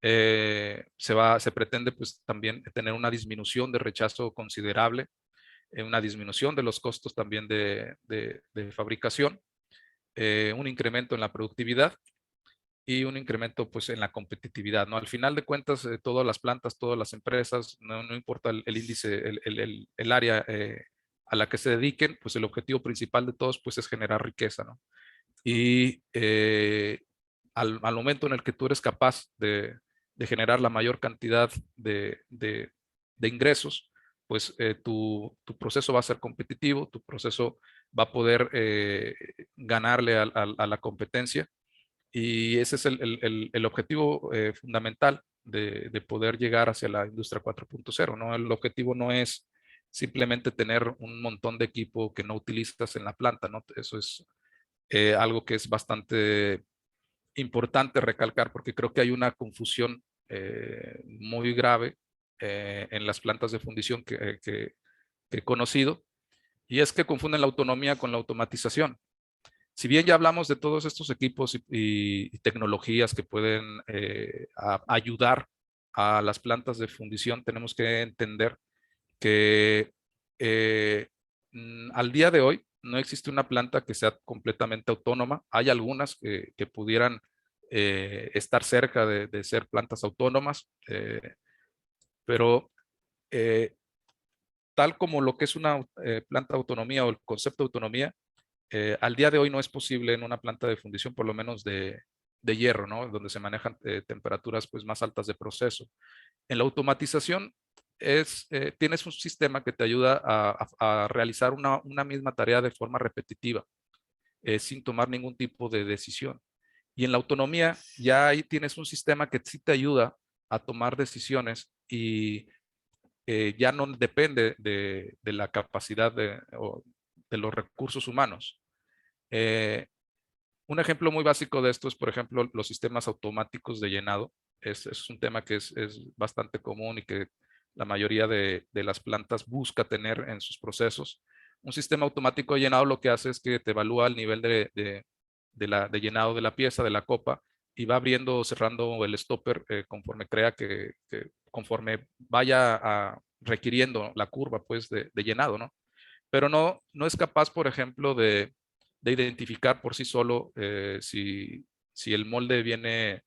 Se pretende pues también tener una disminución de rechazo considerable, una disminución de los costos también de fabricación, un incremento en la productividad y un incremento pues en la competitividad, ¿no? Al final de cuentas, todas las plantas, todas las empresas, no importa el índice, el área a la que se dediquen, pues el objetivo principal de todos pues es generar riqueza, ¿no? Y al momento en el que tú eres capaz de generar la mayor cantidad de ingresos, pues tu proceso va a ser competitivo, tu proceso va a poder ganarle a la competencia, y ese es el objetivo fundamental de poder llegar hacia la industria 4.0, ¿no? El objetivo no es simplemente tener un montón de equipo que no utilizas en la planta, ¿no? Eso es algo que es bastante importante recalcar, porque creo que hay una confusión muy grave en las plantas de fundición que he conocido, y es que confunden la autonomía con la automatización. Si bien ya hablamos de todos estos equipos y tecnologías que pueden ayudar a las plantas de fundición, tenemos que entender que al día de hoy no existe una planta que sea completamente autónoma. Hay algunas que pudieran estar cerca de ser plantas autónomas, pero tal como lo que es una planta de autonomía o el concepto de autonomía, al día de hoy no es posible en una planta de fundición, por lo menos de hierro, ¿no? Donde se manejan temperaturas pues, más altas de proceso. En la automatización tienes un sistema que te ayuda a realizar una misma tarea de forma repetitiva, sin tomar ningún tipo de decisión. Y en la autonomía ya ahí tienes un sistema que sí te ayuda a tomar decisiones y ya no depende de la capacidad de los recursos humanos. Un ejemplo muy básico de esto es, por ejemplo, los sistemas automáticos de llenado. Es un tema que es bastante común y que la mayoría de las plantas busca tener en sus procesos. Un sistema automático de llenado lo que hace es que te evalúa el nivel de llenado de la pieza, de la copa, y va abriendo o cerrando el stopper conforme crea que conforme vaya requiriendo la curva pues, de llenado, ¿no? Pero no es capaz, por ejemplo, de identificar por sí solo si el molde viene,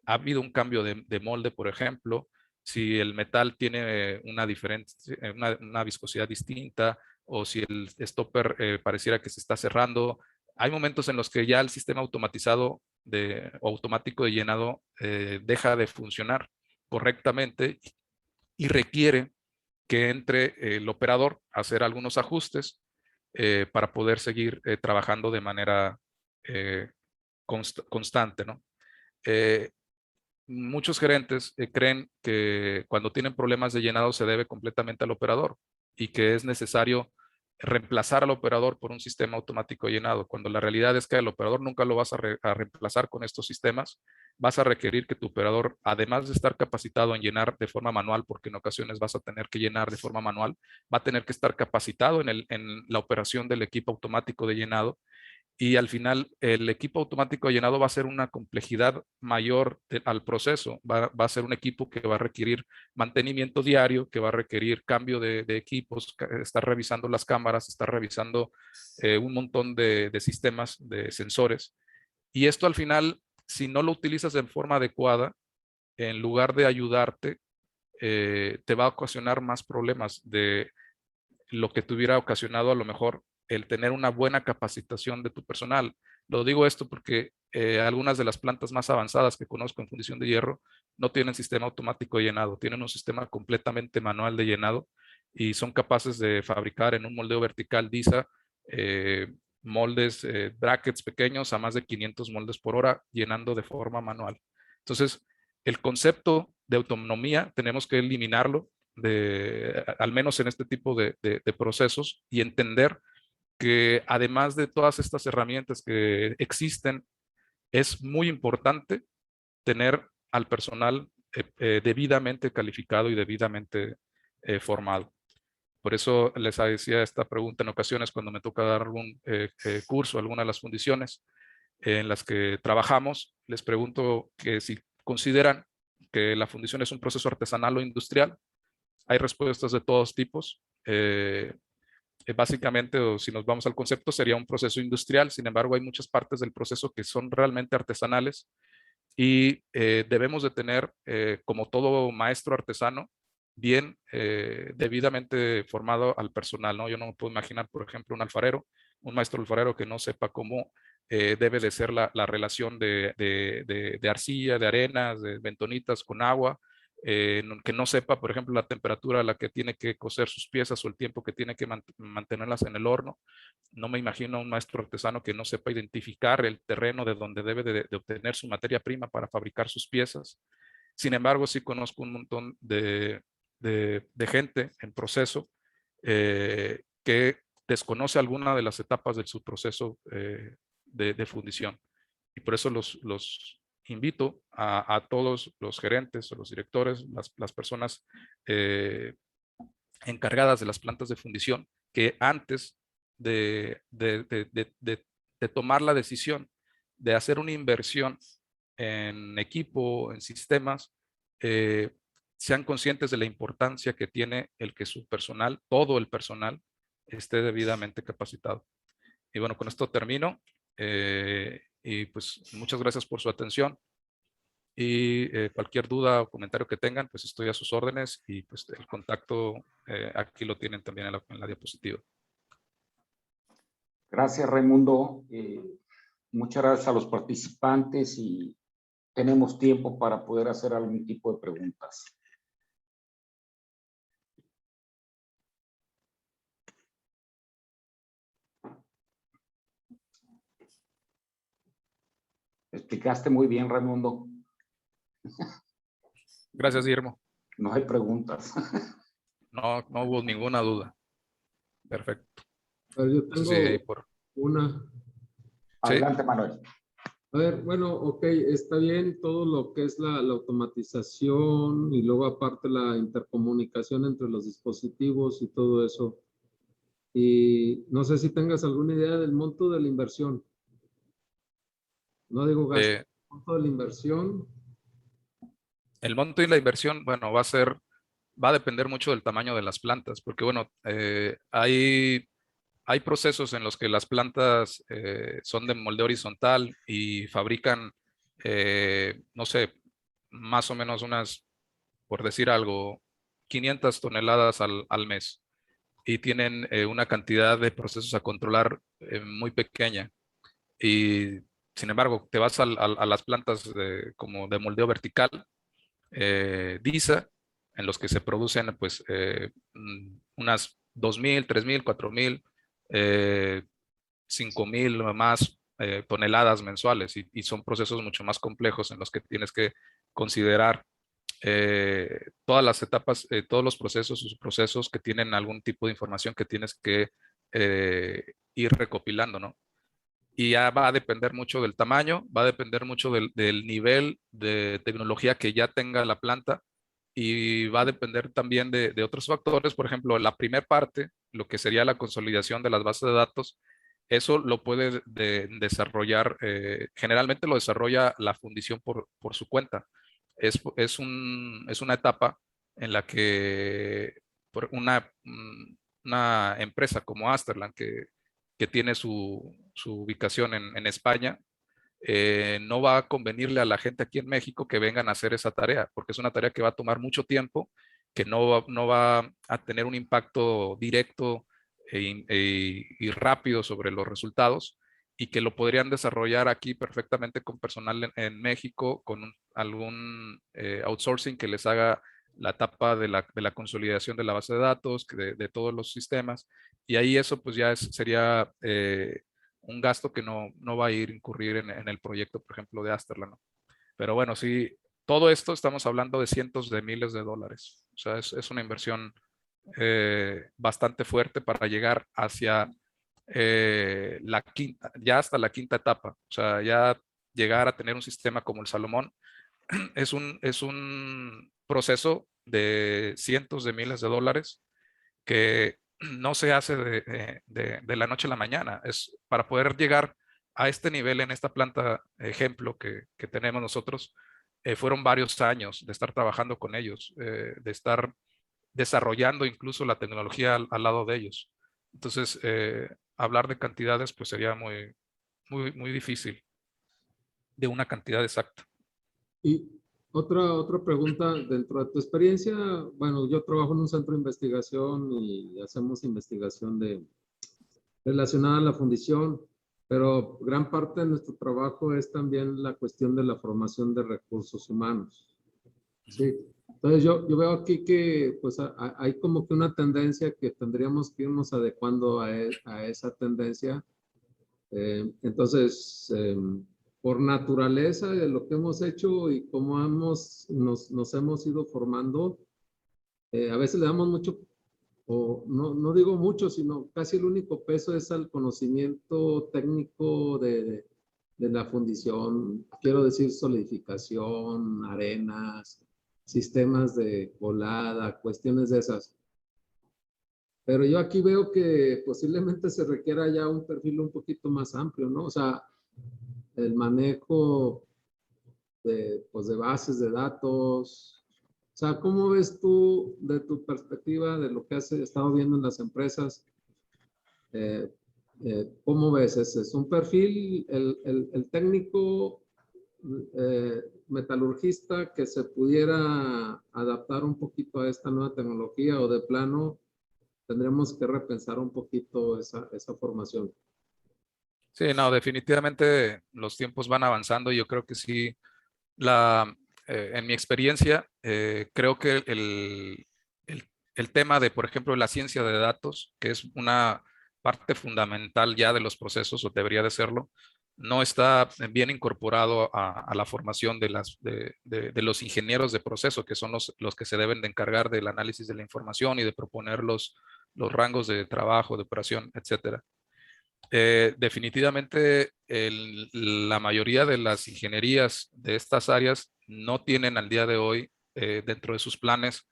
ha habido un cambio de molde, por ejemplo, si el metal tiene una viscosidad distinta, o si el stopper pareciera que se está cerrando. Hay momentos en los que ya el sistema automatizado o automático de llenado deja de funcionar correctamente y requiere que entre el operador a hacer algunos ajustes para poder seguir trabajando de manera constante, ¿no? Muchos gerentes creen que cuando tienen problemas de llenado se debe completamente al operador y que es necesario reemplazar al operador por un sistema automático de llenado, cuando la realidad es que el operador nunca lo vas a reemplazar con estos sistemas. Vas a requerir que tu operador, además de estar capacitado en llenar de forma manual, porque en ocasiones vas a tener que llenar de forma manual, va a tener que estar capacitado en la operación del equipo automático de llenado. Y al final el equipo automático de llenado va a ser una complejidad mayor al proceso. Va a ser un equipo que va a requerir mantenimiento diario, que va a requerir cambio de equipos, estar revisando las cámaras, estar revisando un montón de sistemas, de sensores. Y esto al final, si no lo utilizas de forma adecuada, en lugar de ayudarte, te va a ocasionar más problemas de lo que te hubiera ocasionado a lo mejor el tener una buena capacitación de tu personal. Lo digo esto porque algunas de las plantas más avanzadas que conozco en fundición de hierro no tienen sistema automático de llenado, tienen un sistema completamente manual de llenado y son capaces de fabricar en un moldeo vertical DISA moldes, brackets pequeños a más de 500 moldes por hora llenando de forma manual. Entonces, el concepto de autonomía tenemos que eliminarlo al menos en este tipo de procesos, y entender que además de todas estas herramientas que existen, es muy importante tener al personal debidamente calificado y debidamente formado. Por eso les decía esta pregunta en ocasiones cuando me toca dar algún curso, alguna de las fundiciones en las que trabajamos, les pregunto que si consideran que la fundición es un proceso artesanal o industrial. Hay respuestas de todos tipos. Básicamente, o si nos vamos al concepto, sería un proceso industrial. Sin embargo, hay muchas partes del proceso que son realmente artesanales y debemos de tener, como todo maestro artesano, bien debidamente formado al personal, ¿no? Yo no me puedo imaginar, por ejemplo, un maestro alfarero que no sepa cómo debe de ser la relación de arcilla, de arenas, de bentonitas con agua, que no sepa, por ejemplo, la temperatura a la que tiene que cocer sus piezas o el tiempo que tiene que mantenerlas en el horno. No me imagino a un maestro artesano que no sepa identificar el terreno de donde debe de obtener su materia prima para fabricar sus piezas. Sin embargo, sí conozco un montón de gente en proceso que desconoce alguna de las etapas de su proceso de fundición. Y por eso los invito a todos los gerentes o los directores, las personas encargadas de las plantas de fundición, que antes de tomar la decisión de hacer una inversión en equipo, en sistemas, sean conscientes de la importancia que tiene el que su personal, todo el personal, esté debidamente capacitado. Y bueno, con esto termino. Y pues muchas gracias por su atención. Y cualquier duda o comentario que tengan, pues estoy a sus órdenes, y pues el contacto aquí lo tienen también en la diapositiva. Gracias, Raimundo. Muchas gracias a los participantes y tenemos tiempo para poder hacer algún tipo de preguntas. Explicaste muy bien, Raimundo. Gracias, Guillermo. No hay preguntas. No hubo ninguna duda. Perfecto. A ver, yo tengo una. Adelante, Manuel. A ver, bueno, ok, está bien todo lo que es la automatización y luego aparte la intercomunicación entre los dispositivos y todo eso. Y no sé si tengas alguna idea del monto de la inversión. No digo gasto, el monto de la inversión. El monto y la inversión, bueno, va a depender mucho del tamaño de las plantas, porque bueno, hay procesos en los que las plantas son de moldeo horizontal y fabrican, no sé, más o menos unas, por decir algo, 500 toneladas al mes, y tienen una cantidad de procesos a controlar muy pequeña. Y sin embargo, te vas a las plantas como de moldeo vertical, DISA, en los que se producen pues unas 2,000, 3,000, 4,000, 5,000 o más toneladas mensuales, y son procesos mucho más complejos en los que tienes que considerar todas las etapas, todos los procesos, sus procesos que tienen algún tipo de información que tienes que ir recopilando, ¿no? Y ya va a depender mucho del tamaño, va a depender mucho del nivel de tecnología que ya tenga la planta y va a depender también de otros factores. Por ejemplo, la primera parte, lo que sería la consolidación de las bases de datos, eso lo puede desarrollar, generalmente lo desarrolla la fundición por su cuenta. Es una etapa en la que una empresa como Asterland, que tiene su ubicación en España, no va a convenirle a la gente aquí en México que vengan a hacer esa tarea, porque es una tarea que va a tomar mucho tiempo, que no va a tener un impacto directo y rápido sobre los resultados, y que lo podrían desarrollar aquí perfectamente con personal en México, con algún outsourcing que les haga la etapa de la consolidación de la base de datos, de todos los sistemas, y ahí eso pues ya sería un gasto que no va a incurrir en el proyecto, por ejemplo, de Asterland, ¿no? Pero bueno, sí, todo esto estamos hablando de cientos de miles de dólares. O sea, es una inversión bastante fuerte para llegar hacia ya hasta la quinta etapa. O sea, ya llegar a tener un sistema como el Salomón es un proceso de cientos de miles de dólares que no se hace de la noche a la mañana. Es para poder llegar a este nivel en esta planta ejemplo que tenemos nosotros. Fueron varios años de estar trabajando con ellos, de estar desarrollando incluso la tecnología al lado de ellos. Entonces, hablar de cantidades pues sería muy difícil de una cantidad exacta. Y otra pregunta, dentro de tu experiencia, bueno, yo trabajo en un centro de investigación y hacemos investigación relacionada a la fundición, pero gran parte de nuestro trabajo es también la cuestión de la formación de recursos humanos. Sí. Entonces yo veo aquí que pues hay como que una tendencia que tendríamos que irnos adecuando a esa tendencia. Entonces, por naturaleza de lo que hemos hecho y cómo nos hemos ido formando, a veces le damos mucho, o no digo mucho, sino casi el único peso es al conocimiento técnico de la fundición. Quiero decir solidificación, arenas, sistemas de colada, cuestiones de esas. Pero yo aquí veo que posiblemente se requiera ya un perfil un poquito más amplio, ¿no? O sea, el manejo pues de bases de datos. O sea, ¿cómo ves tú, de tu perspectiva, de lo que has estado viendo en las empresas? ¿Cómo ves ese? ¿Es un perfil, el técnico metalurgista que se pudiera adaptar un poquito a esta nueva tecnología, o de plano tendremos que repensar un poquito esa formación? Sí, no, definitivamente los tiempos van avanzando. Yo creo que sí, en mi experiencia, creo que el tema de, por ejemplo, la ciencia de datos, que es una parte fundamental ya de los procesos, o debería de serlo, no está bien incorporado a la formación de los ingenieros de proceso, que son los que se deben de encargar del análisis de la información y de proponer los rangos de trabajo, de operación, etcétera. Definitivamente la mayoría de las ingenierías de estas áreas no tienen al día de hoy dentro de sus planes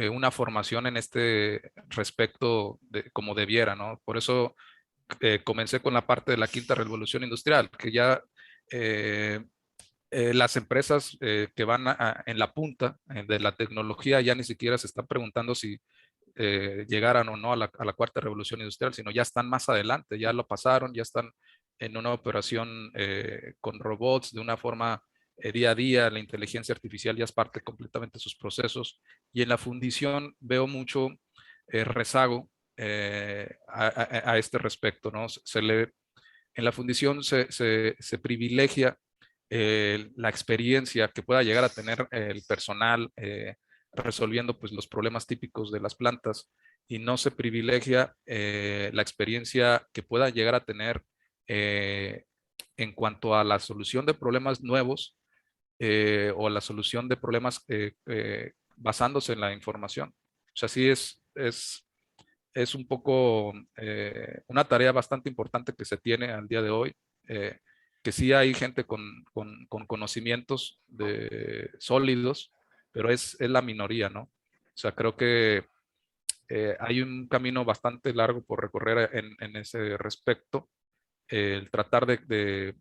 una formación en este respecto como debiera, ¿no? Por eso comencé con la parte de la quinta revolución industrial, que ya las empresas que van en la punta de la tecnología ya ni siquiera se están preguntando si llegaran o no a la cuarta revolución industrial, sino ya están más adelante, ya lo pasaron, ya están en una operación con robots de una forma día a día. La inteligencia artificial ya es parte completamente de sus procesos, y en la fundición veo mucho rezago a este respecto, ¿no? En la fundición se privilegia la experiencia que pueda llegar a tener el personal resolviendo pues los problemas típicos de las plantas, y no se privilegia la experiencia que pueda llegar a tener en cuanto a la solución de problemas nuevos o la solución de problemas basándose en la información. O sea, sí es es un poco una tarea bastante importante que se tiene al día de hoy, que sí hay gente con conocimientos sólidos, pero es la minoría, ¿no? O sea, creo que hay un camino bastante largo por recorrer en ese respecto. El tratar de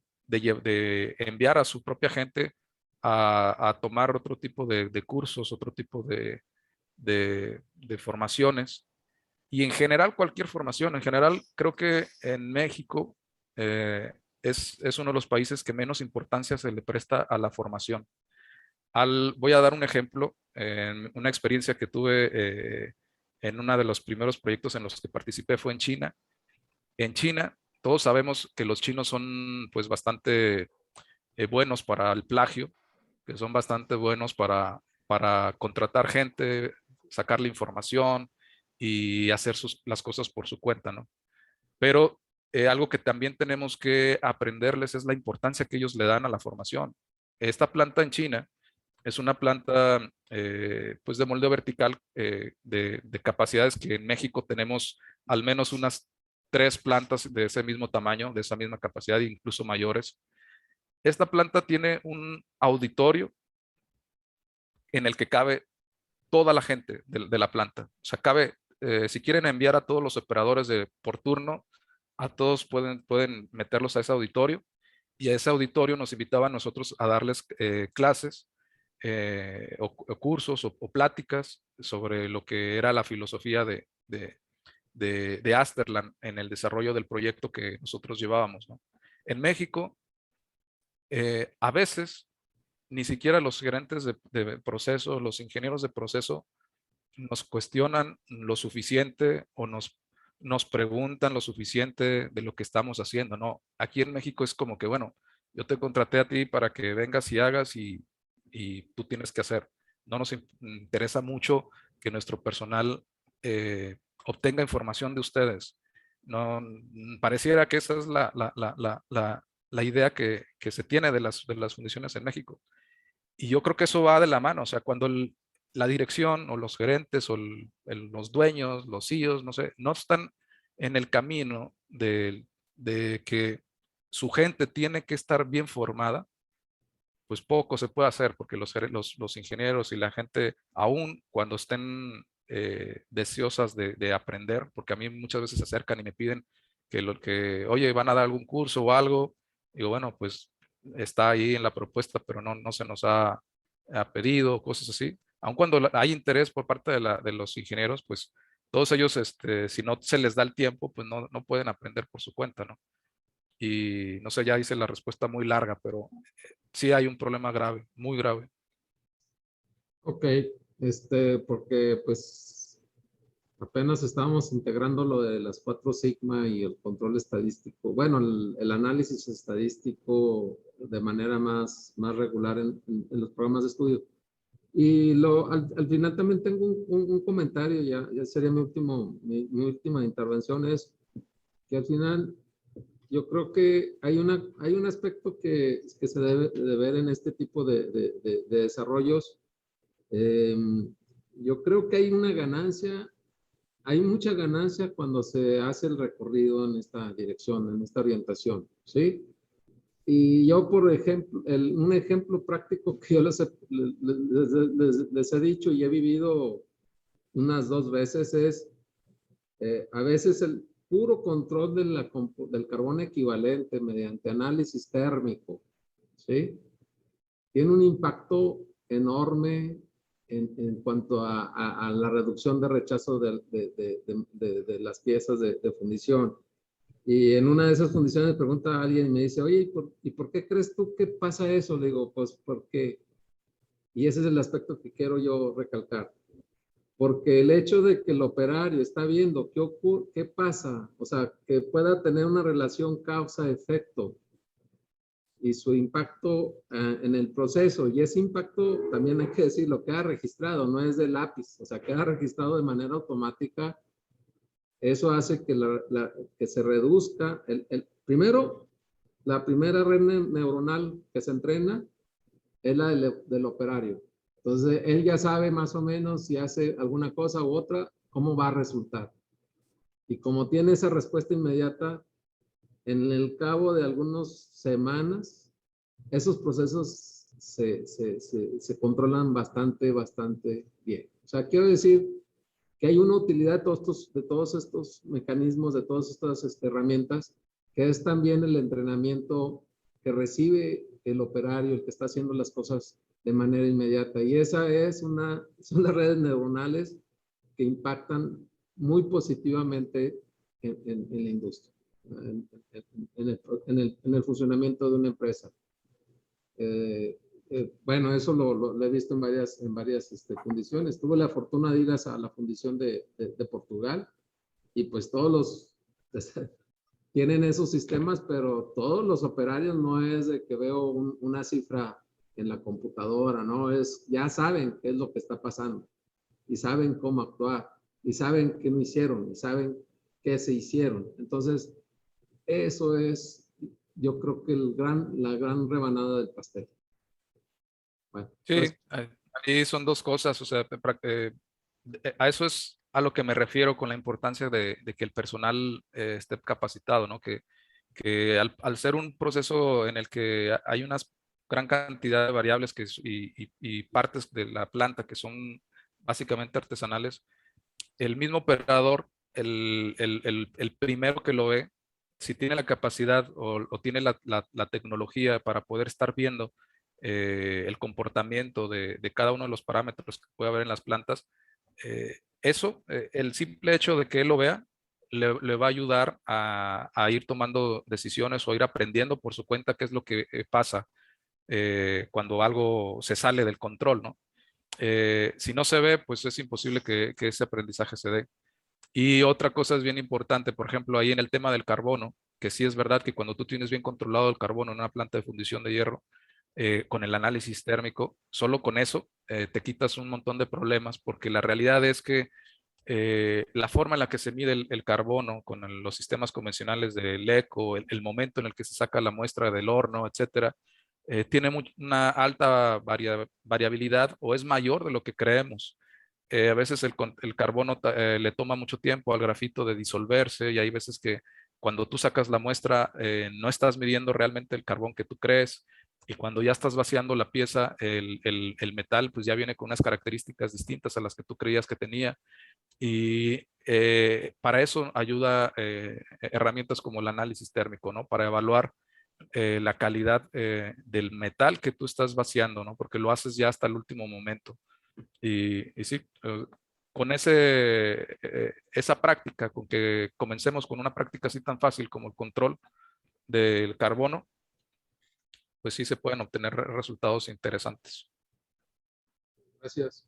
enviar a su propia gente a tomar otro tipo de cursos, otro tipo de formaciones. Y en general, cualquier formación. En general, creo que en México es uno de los países que menos importancia se le presta a la formación. Voy a dar un ejemplo, una experiencia que tuve en uno de los primeros proyectos en los que participé fue en China. En China, todos sabemos que los chinos son pues bastante buenos para el plagio, que son bastante buenos para contratar gente, sacarle información y hacer las cosas por su cuenta, ¿no? Pero algo que también tenemos que aprenderles es la importancia que ellos le dan a la formación. Esta planta en China es una planta pues de moldeo vertical de capacidades que en México tenemos al menos unas 3 plantas de ese mismo tamaño, de esa misma capacidad, incluso mayores. Esta planta tiene un auditorio en el que cabe toda la gente de la planta. O sea, cabe, si quieren enviar a todos los operadores por turno, a todos pueden meterlos a ese auditorio, y a ese auditorio nos invitaban nosotros a darles clases o cursos o pláticas sobre lo que era la filosofía de Asterland en el desarrollo del proyecto que nosotros llevábamos, ¿no? En México, a veces ni siquiera los gerentes de proceso, los ingenieros de proceso nos cuestionan lo suficiente o nos preguntan lo suficiente de lo que estamos haciendo, ¿no? Aquí en México es como que, bueno, yo te contraté a ti para que vengas y hagas y tú tienes que hacer. No nos interesa mucho que nuestro personal obtenga información de ustedes. No, pareciera que esa es la idea que se tiene de las fundiciones en México. Y yo creo que eso va de la mano. O sea, cuando la dirección o los gerentes o los dueños, los CEOs, no sé, no están en el camino de que su gente tiene que estar bien formada, pues poco se puede hacer, porque los ingenieros y la gente, aún cuando estén deseosas de aprender, porque a mí muchas veces se acercan y me piden oye, van a dar algún curso o algo, digo, bueno, pues está ahí en la propuesta, pero no se nos ha pedido, cosas así. Aun cuando hay interés por parte de los ingenieros, pues todos ellos, si no se les da el tiempo, pues no pueden aprender por su cuenta, ¿no? Y no sé, ya hice la respuesta muy larga, pero sí hay un problema grave, muy grave. Ok, porque pues apenas estábamos integrando lo de las 4 sigma y el control estadístico, bueno, el análisis estadístico de manera más regular en los programas de estudio. Y al final también tengo un comentario, ya sería mi última intervención, es que al final yo creo que hay un aspecto que se debe de ver en este tipo de desarrollos. Yo creo que hay mucha ganancia cuando se hace el recorrido en esta dirección, en esta orientación, ¿sí? Y yo, por ejemplo, un ejemplo práctico que yo les he dicho y he vivido unas 2 veces es, a veces el puro control del carbón equivalente mediante análisis térmico, ¿sí? Tiene un impacto enorme en cuanto a la reducción de rechazo de las piezas de fundición. Y en una de esas fundiciones me pregunta a alguien y me dice, oye, ¿y por qué crees tú que pasa eso? Le digo, pues porque, y ese es el aspecto que quiero yo recalcar, porque el hecho de que el operario está viendo qué pasa, o sea, que pueda tener una relación causa-efecto y su impacto en el proceso, y ese impacto también hay que decirlo, queda registrado, no es de lápiz, o sea, queda registrado de manera automática. Eso hace que se reduzca, primero, la primera red neuronal que se entrena es la del operario. Entonces, él ya sabe más o menos si hace alguna cosa u otra, cómo va a resultar. Y como tiene esa respuesta inmediata, en el cabo de algunas semanas, esos procesos se controlan bastante bien. O sea, quiero decir que hay una utilidad de todos estos mecanismos, de todas estas herramientas, que es también el entrenamiento que recibe el operario, el que está haciendo las cosas de manera inmediata. Y esa son las redes neuronales que impactan muy positivamente en la industria, en el funcionamiento de una empresa. Bueno, eso lo he visto en varias fundiciones. Tuve la fortuna de ir a la fundición de Portugal y pues todos los tienen esos sistemas, pero todos los operarios no es de que veo una cifra en la computadora, ¿no? Ya saben qué es lo que está pasando y saben cómo actuar y saben qué no hicieron y saben qué se hicieron. Entonces, eso es, yo creo que la gran rebanada del pastel. Bueno, Sí, pues, ahí son dos cosas, o sea, a eso es a lo que me refiero con la importancia de que el personal esté capacitado, ¿no? Que al ser un proceso en el que hay una gran cantidad de variables y partes de la planta que son básicamente artesanales, el mismo operador, el primero que lo ve, si tiene la capacidad o tiene la tecnología para poder estar viendo el comportamiento de cada uno de los parámetros que puede haber en las plantas, el simple hecho de que él lo vea, le va a ayudar a ir tomando decisiones o ir aprendiendo por su cuenta qué es lo que pasa cuando algo se sale del control, ¿no? Si no se ve, pues es imposible que ese aprendizaje se dé. Y otra cosa es bien importante, por ejemplo, ahí en el tema del carbono, que sí es verdad que cuando tú tienes bien controlado el carbono en una planta de fundición de hierro, con el análisis térmico, solo con eso te quitas un montón de problemas, porque la realidad es que la forma en la que se mide el carbono con los sistemas convencionales del ECO, el momento en el que se saca la muestra del horno, etcétera, tiene una alta variabilidad o es mayor de lo que creemos. A veces el carbono le toma mucho tiempo al grafito de disolverse y hay veces que cuando tú sacas la muestra no estás midiendo realmente el carbón que tú crees y cuando ya estás vaciando la pieza, el metal pues ya viene con unas características distintas a las que tú creías que tenía y para eso ayuda herramientas como el análisis térmico, ¿no? Para evaluar la calidad del metal que tú estás vaciando, ¿no? Porque lo haces ya hasta el último momento. Y sí, con esa práctica, con que comencemos con una práctica así tan fácil como el control del carbono, pues sí se pueden obtener resultados interesantes. gracias.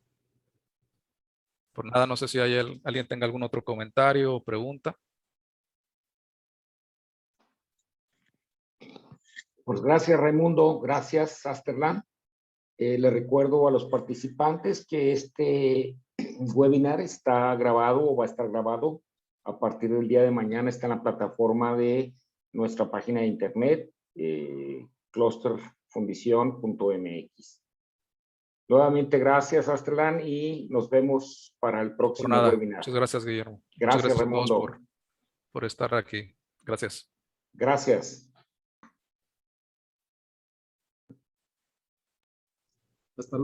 Por nada, no sé si alguien tenga algún otro comentario o pregunta. Pues gracias, Raimundo. Gracias, Asterlan. Le recuerdo a los participantes que este webinar está grabado o va a estar grabado a partir del día de mañana. Está en la plataforma de nuestra página de internet, clusterfundición.mx. Nuevamente, gracias, Asterlan, y nos vemos para el Por próximo nada. webinar. Muchas gracias, Guillermo. Gracias, Muchas gracias a todos Raimundo. por estar aquí. Gracias. Gracias. Hasta luego.